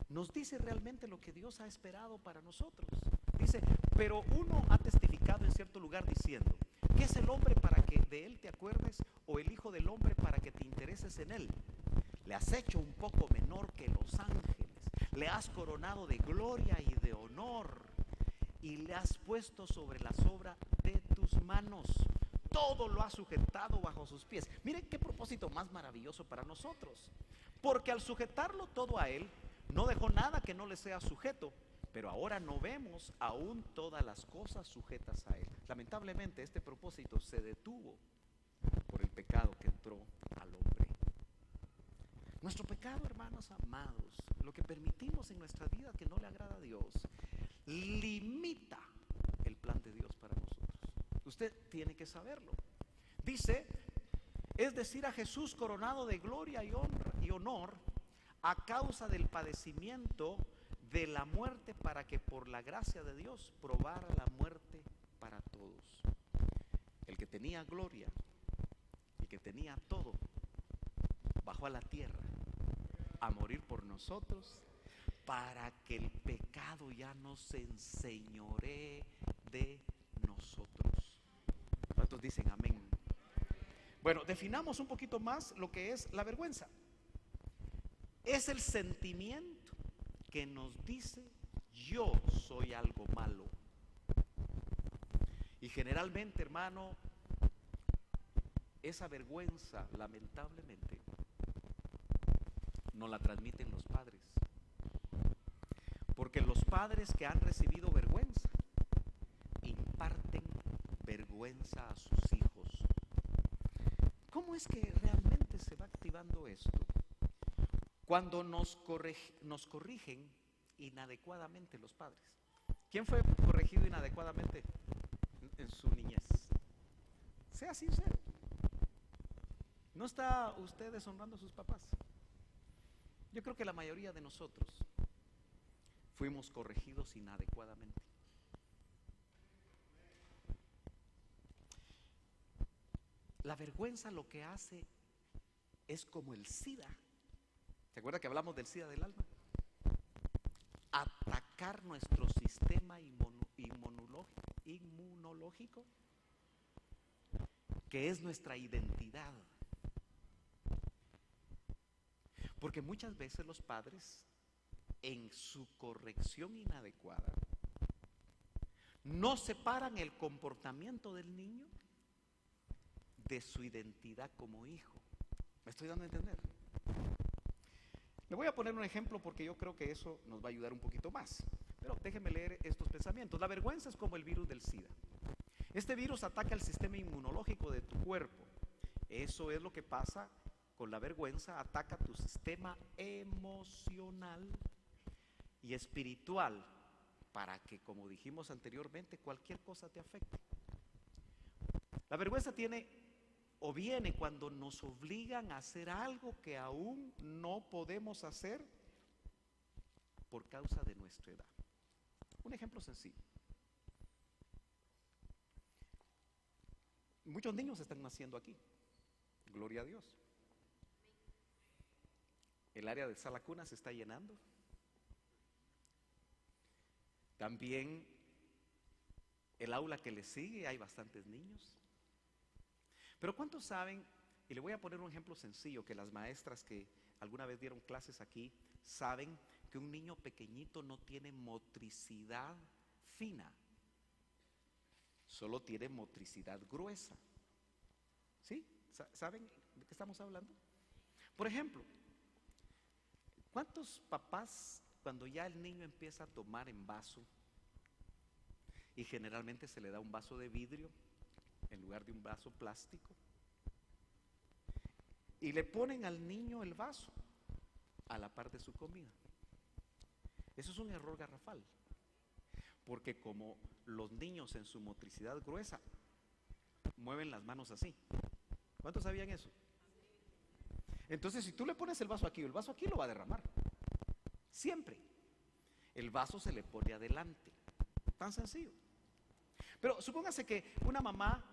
nos dice realmente lo que Dios ha esperado para nosotros. Dice, pero uno ha testificado en cierto lugar diciendo, ¿qué es el hombre para que de él te acuerdes? ¿O el hijo del hombre para que te intereses en él? Le has hecho un poco menor que los ángeles, le has coronado de gloria y de honor, y le has puesto sobre la sobra de tus manos. Todo lo ha sujetado bajo sus pies. Miren qué propósito más maravilloso para nosotros. Porque al sujetarlo todo a él, no dejó nada que no le sea sujeto. Pero ahora no vemos aún todas las cosas sujetas a él. Lamentablemente este propósito se detuvo por el pecado que entró al hombre. Nuestro pecado, hermanos amados, lo que permitimos en nuestra vida que no le agrada a Dios, limita el plan de Dios para nosotros. Usted tiene que saberlo. Dice, es decir, a Jesús coronado de gloria y honor a causa del padecimiento de la muerte, para que por la gracia de Dios probara la muerte para todos. El que tenía gloria y que tenía todo, bajó a la tierra a morir por nosotros, para que el pecado ya no se enseñoree de nosotros. ¿Cuántos dicen amén? Bueno, definamos un poquito más lo que es la vergüenza. Es el sentimiento que nos dice, yo soy algo malo. Y generalmente, hermano, esa vergüenza, lamentablemente, no la transmiten los padres. Porque los padres que han recibido vergüenza, imparten vergüenza a sus hijos. ¿Cómo es que realmente se va activando esto? Cuando nos corrigen inadecuadamente los padres. ¿Quién fue corregido inadecuadamente en su niñez? Sea sincero. ¿No está usted deshonrando a sus papás? Yo creo que la mayoría de nosotros fuimos corregidos inadecuadamente. La vergüenza lo que hace es como el SIDA. ¿Se acuerda que hablamos del SIDA del alma? Atacar nuestro sistema inmunológico, que es nuestra identidad. Porque muchas veces los padres, en su corrección inadecuada, no separan el comportamiento del niño de su identidad como hijo. ¿Me estoy dando a entender? Le voy a poner un ejemplo porque yo creo que eso nos va a ayudar un poquito más. Pero déjenme leer estos pensamientos. La vergüenza es como el virus del SIDA. Este virus ataca el sistema inmunológico de tu cuerpo. Eso es lo que pasa con la vergüenza. Ataca tu sistema emocional y espiritual para que, como dijimos anteriormente, cualquier cosa te afecte. La vergüenza viene cuando nos obligan a hacer algo que aún no podemos hacer por causa de nuestra edad. Un ejemplo sencillo. Muchos niños están naciendo aquí. Gloria a Dios. El área de sala cuna se está llenando. También el aula que le sigue hay bastantes niños. Pero ¿cuántos saben? Y le voy a poner un ejemplo sencillo, que las maestras que alguna vez dieron clases aquí saben que un niño pequeñito no tiene motricidad fina, solo tiene motricidad gruesa. ¿Sí? ¿Saben de qué estamos hablando? Por ejemplo, ¿cuántos papás, cuando ya el niño empieza a tomar en vaso, y generalmente se le da un vaso de vidrio en lugar de un vaso plástico, y le ponen al niño el vaso a la par de su comida? Eso es un error garrafal, porque como los niños en su motricidad gruesa mueven las manos así. ¿Cuántos sabían eso? Entonces, si tú le pones el vaso aquí lo va a derramar. Siempre. El vaso se le pone adelante. Tan sencillo. Pero supóngase que una mamá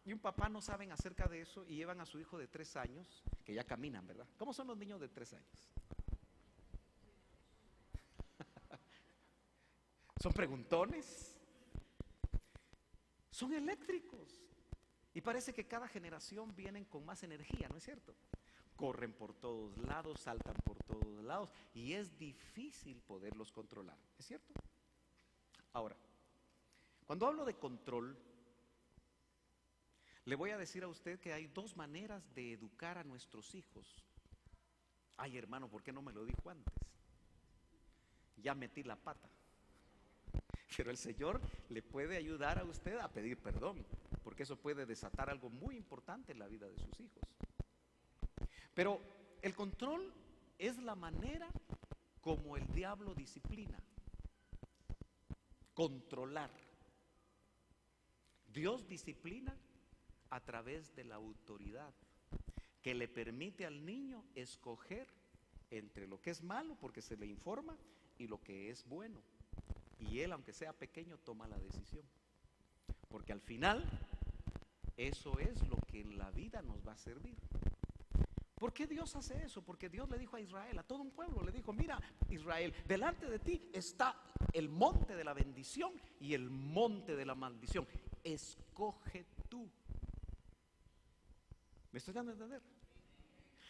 y un papá no saben acerca de eso y llevan a su hijo de 3 años, que ya caminan, ¿verdad? ¿Cómo son los niños de 3 años? Son preguntones, son eléctricos. Y parece que cada generación vienen con más energía, ¿no es cierto? Corren por todos lados, saltan por todos lados y es difícil poderlos controlar, ¿es cierto? Ahora, cuando hablo de control, le voy a decir a usted que hay 2 maneras de educar a nuestros hijos. Ay, hermano, ¿por qué no me lo dijo antes? Ya metí la pata. Pero el Señor le puede ayudar a usted a pedir perdón, porque eso puede desatar algo muy importante en la vida de sus hijos. Pero el control es la manera como el diablo disciplina. Controlar. Dios disciplina a través de la autoridad, que le permite al niño escoger entre lo que es malo, porque se le informa, y lo que es bueno. Y él, aunque sea pequeño, toma la decisión. Porque al final, eso es lo que en la vida nos va a servir. ¿Por qué Dios hace eso? Porque Dios le dijo a Israel, a todo un pueblo, le dijo: mira, Israel, delante de ti está el monte de la bendición y el monte de la maldición. Escoge tú. ¿Me estoy dando a entender?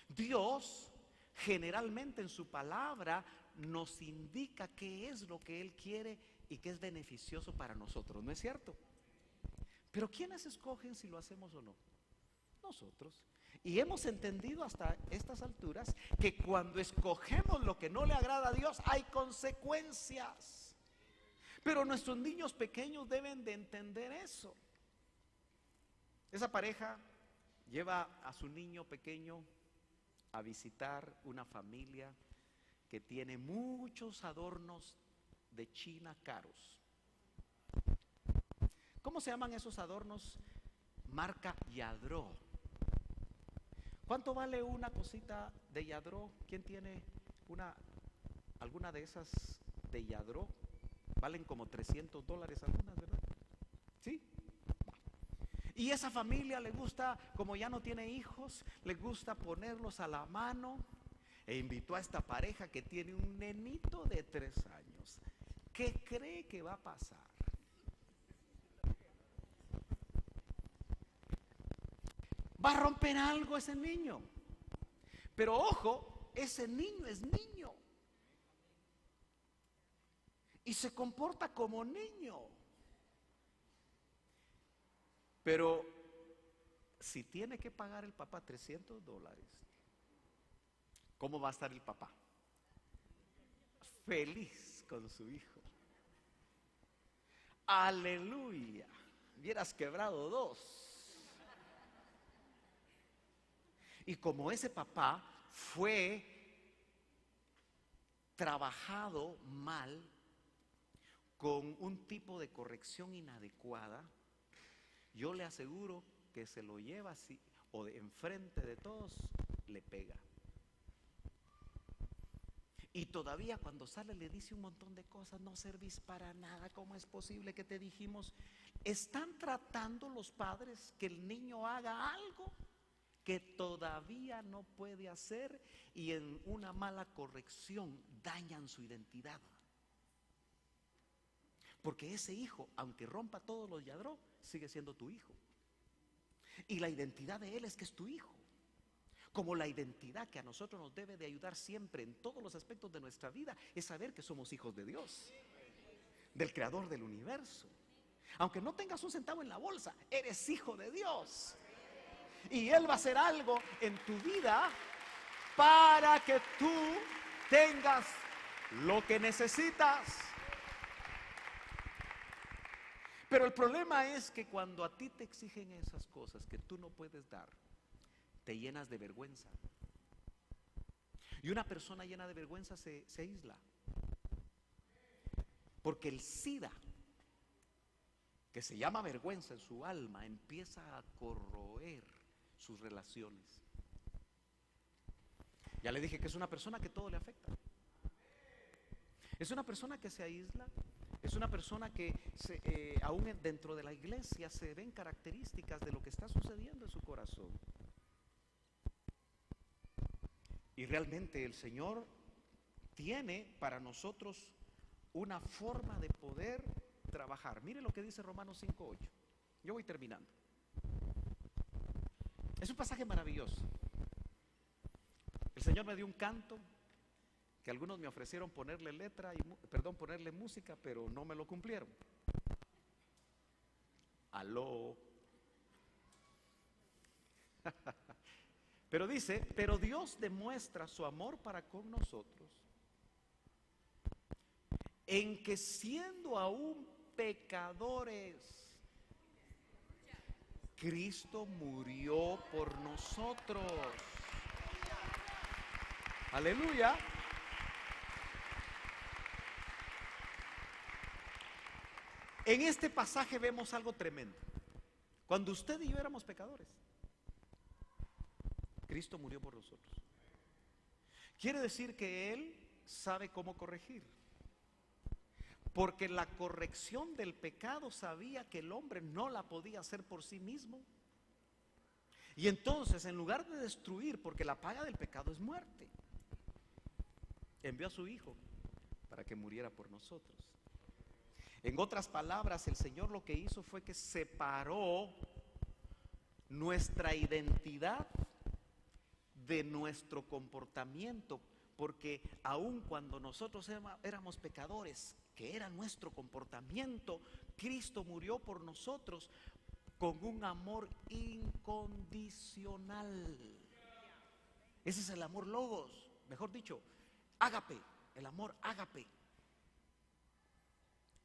Dios generalmente en su palabra nos indica qué es lo que Él quiere y qué es beneficioso para nosotros, ¿no es cierto? Pero ¿quiénes escogen si lo hacemos o no? Nosotros. Y hemos entendido hasta estas alturas que cuando escogemos lo que no le agrada a Dios hay consecuencias. Pero nuestros niños pequeños deben de entender eso. Esa pareja lleva a su niño pequeño a visitar una familia que tiene muchos adornos de China caros. ¿Cómo se llaman esos adornos? Marca Yadro. ¿Cuánto vale una cosita de Yadro? ¿Quién tiene alguna de esas de Yadro? Valen como $300 algunas, ¿verdad? ¿Sí? Y esa familia le gusta, como ya no tiene hijos, le gusta ponerlos a la mano. E invitó a esta pareja que tiene un nenito de 3 años. ¿Qué cree que va a pasar? Va a romper algo ese niño. Pero ojo, ese niño es niño. Y se comporta como niño. Pero si tiene que pagar el papá $300, ¿cómo va a estar el papá? Feliz con su hijo. Aleluya. Hubieras quebrado 2. Y como ese papá fue trabajado mal, con un tipo de corrección inadecuada, yo le aseguro que se lo lleva así, o de enfrente de todos, le pega. Y todavía cuando sale le dice un montón de cosas: no servís para nada, ¿cómo es posible que te dijimos? Están tratando los padres que el niño haga algo que todavía no puede hacer, y en una mala corrección dañan su identidad. Porque ese hijo, aunque rompa todos los Yadro, sigue siendo tu hijo. Y la identidad de él es que es tu hijo. Como la identidad que a nosotros nos debe de ayudar siempre en todos los aspectos de nuestra vida es saber que somos hijos de Dios, del creador del universo. Aunque no tengas un centavo en la bolsa, eres hijo de Dios. Y Él va a hacer algo en tu vida para que tú tengas lo que necesitas. Pero el problema es que cuando a ti te exigen esas cosas que tú no puedes dar, te llenas de vergüenza. Y una persona llena de vergüenza se aísla. Porque el SIDA, que se llama vergüenza en su alma, empieza a corroer sus relaciones. Ya le dije que es una persona que todo le afecta. Es una persona que se aísla, Es una persona que aún dentro de la iglesia se ven características de lo que está sucediendo en su corazón. Y realmente el Señor tiene para nosotros una forma de poder trabajar. Mire lo que dice Romanos 5:8. Yo voy terminando. Es un pasaje maravilloso. El Señor me dio un canto que algunos me ofrecieron ponerle letra ponerle música, pero no me lo cumplieron. Aló. Pero dice, pero Dios demuestra su amor para con nosotros en que siendo aún pecadores, Cristo murió por nosotros. Aleluya. En este pasaje vemos algo tremendo. Cuando usted y yo éramos pecadores, Cristo murió por nosotros. Quiere decir que Él sabe cómo corregir. Porque la corrección del pecado sabía que el hombre no la podía hacer por sí mismo. Y entonces, en lugar de destruir, porque la paga del pecado es muerte, envió a su Hijo para que muriera por nosotros. En otras palabras, el Señor lo que hizo fue que separó nuestra identidad de nuestro comportamiento, porque aun cuando nosotros éramos pecadores, que era nuestro comportamiento, Cristo murió por nosotros con un amor incondicional. Ese es el amor logos, mejor dicho, ágape, el amor ágape.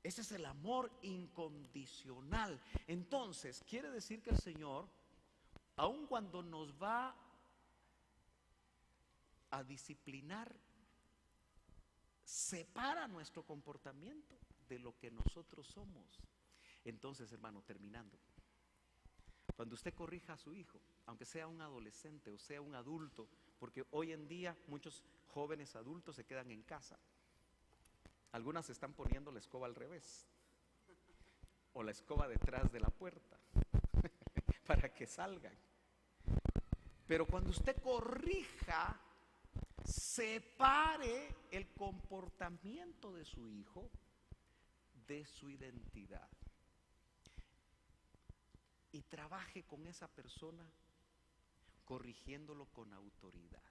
Ese es el amor incondicional. Entonces, quiere decir que el Señor, aun cuando nos va a disciplinar, separa nuestro comportamiento de lo que nosotros somos. Entonces, hermano, terminando, cuando usted corrija a su hijo, aunque sea un adolescente o sea un adulto, porque hoy en día muchos jóvenes adultos se quedan en casa, algunas están poniendo la escoba al revés o la escoba detrás de la puerta para que salgan. Pero cuando usted corrija, separe el comportamiento de su hijo de su identidad y trabaje con esa persona corrigiéndolo con autoridad.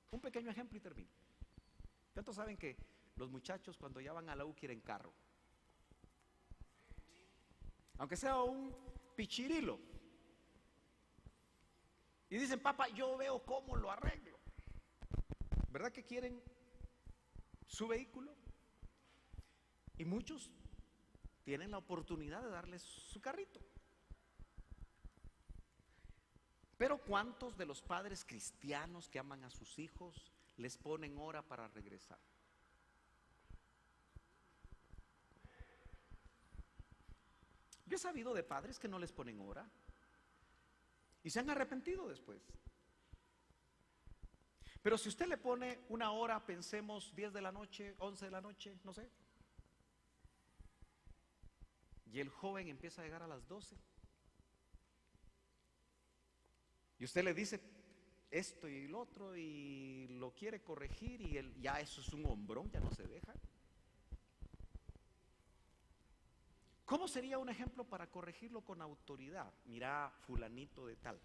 Un pequeño ejemplo y termino. ¿Cuántos saben que los muchachos cuando ya van a la U quieren carro? Aunque sea un pichirilo. Y dicen, papá, yo veo cómo lo arreglo. ¿Verdad que quieren su vehículo? Y muchos tienen la oportunidad de darles su carrito. Pero ¿cuántos de los padres cristianos que aman a sus hijos les ponen hora para regresar? Yo he sabido de padres que no les ponen hora y se han arrepentido después. Pero si usted le pone una hora, pensemos 10 de la noche, 11 de la noche, no sé, y el joven empieza a llegar a las 12, y usted le dice esto y el otro y lo quiere corregir y él, ya eso es un hombrón, ya no se deja. ¿Cómo sería un ejemplo para corregirlo con autoridad? Mira, fulanito de tal,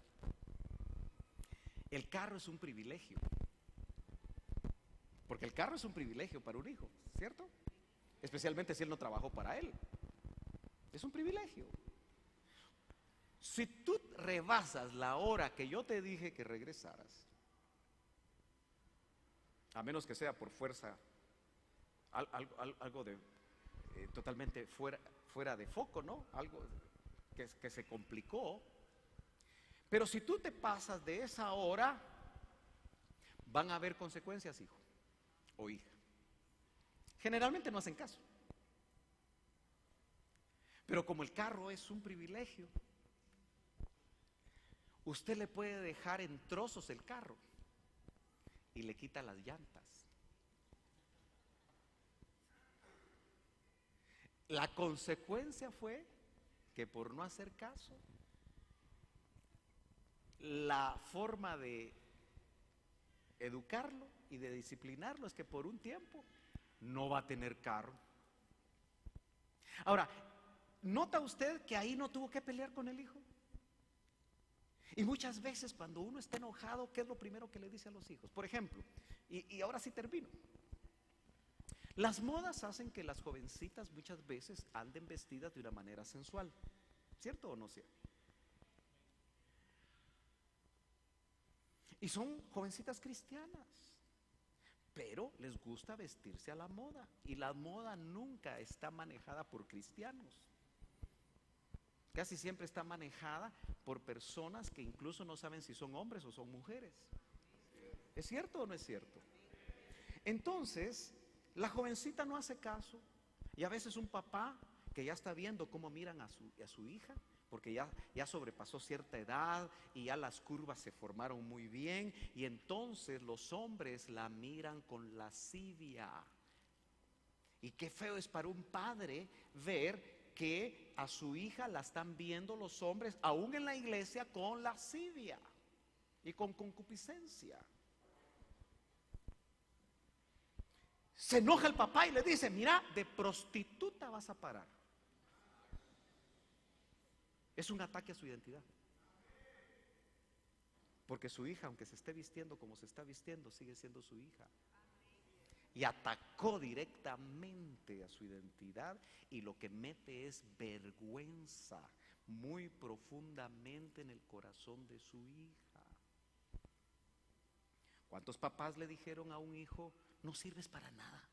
el carro es un privilegio, porque el carro es un privilegio para un hijo, ¿cierto? Especialmente si él no trabajó para él, es un privilegio. Si tú rebasas la hora que yo te dije que regresaras, a menos que sea por fuerza, algo de totalmente fuera de foco, ¿no? Algo que se complicó. Pero si tú te pasas de esa hora, van a haber consecuencias, hijo o hija. Generalmente no hacen caso. Pero como el carro es un privilegio, usted le puede dejar en trozos el carro y le quita las llantas. La consecuencia fue que por no hacer caso, la forma de educarlo y de disciplinarlo es que por un tiempo no va a tener carro. Ahora, ¿nota usted que ahí no tuvo que pelear con el hijo? Y muchas veces cuando uno está enojado, ¿qué es lo primero que le dice a los hijos? Por ejemplo, y ahora sí termino. Las modas hacen que las jovencitas muchas veces anden vestidas de una manera sensual. ¿Cierto o no cierto? Y son jovencitas cristianas, pero les gusta vestirse a la moda. Y la moda nunca está manejada por cristianos. Casi siempre está manejada por personas que incluso no saben si son hombres o son mujeres. ¿Es cierto o no es cierto? Entonces, la jovencita no hace caso. Y a veces un papá que ya está viendo cómo miran a su hija, porque ya sobrepasó cierta edad y ya las curvas se formaron muy bien, y entonces los hombres la miran con lascivia. Y qué feo es para un padre ver que a su hija la están viendo los hombres, aún en la iglesia, con lascivia y con concupiscencia. Se enoja el papá y le dice: mira, de prostituta vas a parar. Es un ataque a su identidad. Porque su hija, aunque se esté vistiendo como se está vistiendo, sigue siendo su hija. Y atacó directamente a su identidad, y lo que mete es vergüenza muy profundamente en el corazón de su hija. ¿Cuántos papás le dijeron a un hijo: no sirves para nada,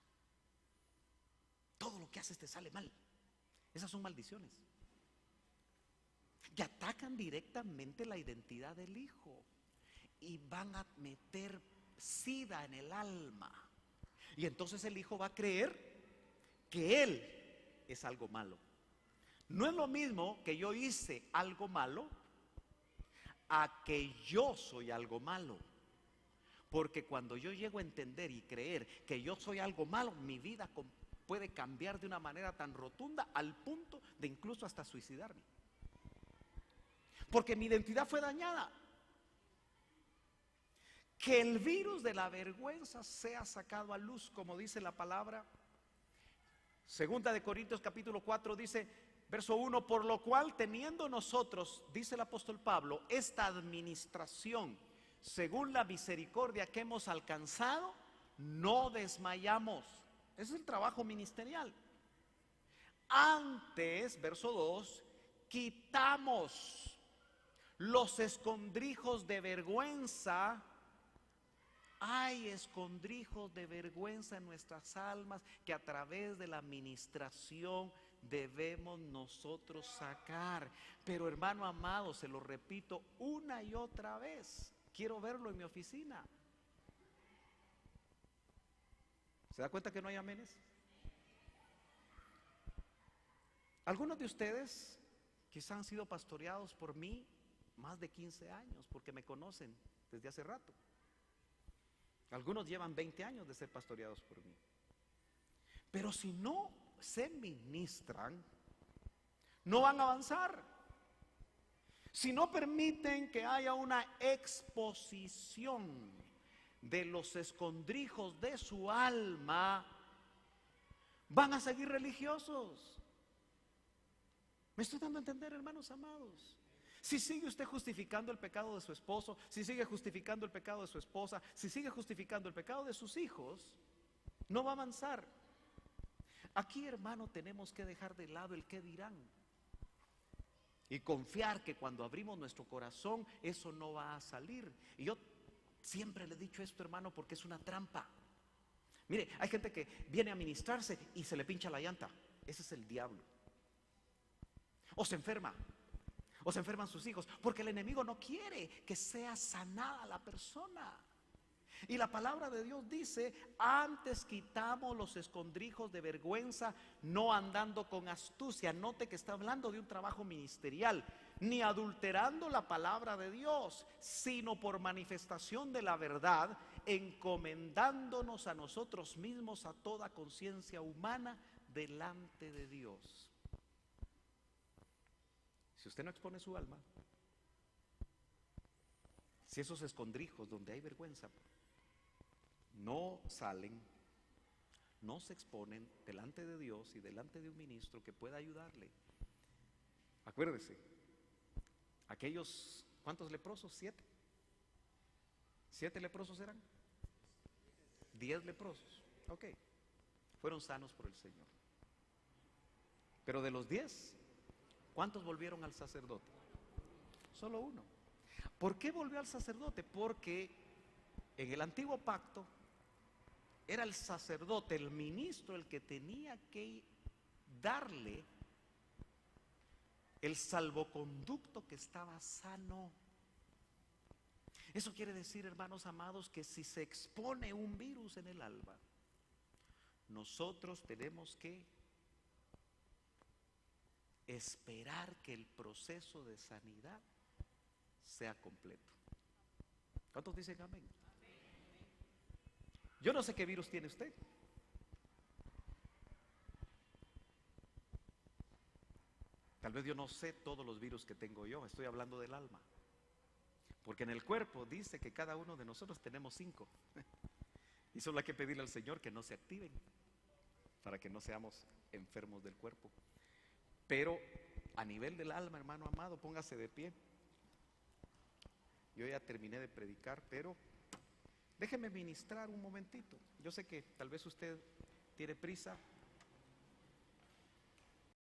todo lo que haces te sale mal? Esas son maldiciones que atacan directamente la identidad del hijo y van a meter sida en el alma. Y entonces el hijo va a creer que él es algo malo. No es lo mismo que yo hice algo malo a que yo soy algo malo. Porque cuando yo llego a entender y creer que yo soy algo malo, mi vida puede cambiar de una manera tan rotunda al punto de incluso hasta suicidarme. Porque mi identidad fue dañada. Que el virus de la vergüenza sea sacado a luz, como dice la palabra. Segunda de Corintios capítulo 4 dice, verso 1: por lo cual, teniendo nosotros, dice el apóstol Pablo, esta administración, según la misericordia que hemos alcanzado, no desmayamos. Ese es el trabajo ministerial. Antes, verso 2, quitamos los escondrijos de vergüenza. Hay escondrijos de vergüenza en nuestras almas que a través de la administración debemos nosotros sacar. Pero hermano amado, se lo repito una y otra vez, quiero verlo en mi oficina. ¿Se da cuenta que no hay amenes? Algunos de ustedes quizás han sido pastoreados por mí más de 15 años, porque me conocen desde hace rato. Algunos llevan 20 años de ser pastoreados por mí. Pero si no se ministran, no van a avanzar. Si no permiten que haya una exposición de los escondrijos de su alma, van a seguir religiosos. ¿Me estoy dando a entender, hermanos amados? Si sigue usted justificando el pecado de su esposo, si sigue justificando el pecado de su esposa, si sigue justificando el pecado de sus hijos, no va a avanzar. Aquí, hermano, tenemos que dejar de lado el qué dirán y confiar que cuando abrimos nuestro corazón, eso no va a salir. Y yo siempre le he dicho esto, hermano, porque es una trampa. Mire, hay gente que viene a ministrarse y se le pincha la llanta. Ese es el diablo. O se enferma, o se enferman sus hijos, porque el enemigo no quiere que sea sanada la persona. Y la palabra de Dios dice: antes quitamos los escondrijos de vergüenza, no andando con astucia. Note que está hablando de un trabajo ministerial, ni adulterando la palabra de Dios, sino por manifestación de la verdad, encomendándonos a nosotros mismos a toda conciencia humana delante de Dios. Si usted no expone su alma, si esos escondrijos donde hay vergüenza no salen, no se exponen delante de Dios y delante de un ministro que pueda ayudarle. Acuérdese, aquellos, ¿cuántos leprosos? 7. 7 leprosos eran. 10 leprosos. Ok, fueron sanos por el Señor. Pero de los 10, ¿cuántos volvieron al sacerdote? Solo uno. ¿Por qué volvió al sacerdote? Porque en el antiguo pacto era el sacerdote, el ministro, el que tenía que darle el salvoconducto que estaba sano. Eso quiere decir, hermanos amados, que si se expone un virus en el alma, nosotros tenemos que esperar que el proceso de sanidad sea completo. ¿Cuántos dicen amén? Yo no sé qué virus tiene usted. Tal vez yo no sé todos los virus que tengo yo. Estoy hablando del alma. Porque en el cuerpo dice que cada uno de nosotros tenemos 5. Y solo hay que pedirle al Señor que no se activen para que no seamos enfermos del cuerpo. Pero a nivel del alma, hermano amado, póngase de pie. Yo ya terminé de predicar, pero déjeme ministrar un momentito. Yo sé que tal vez usted tiene prisa.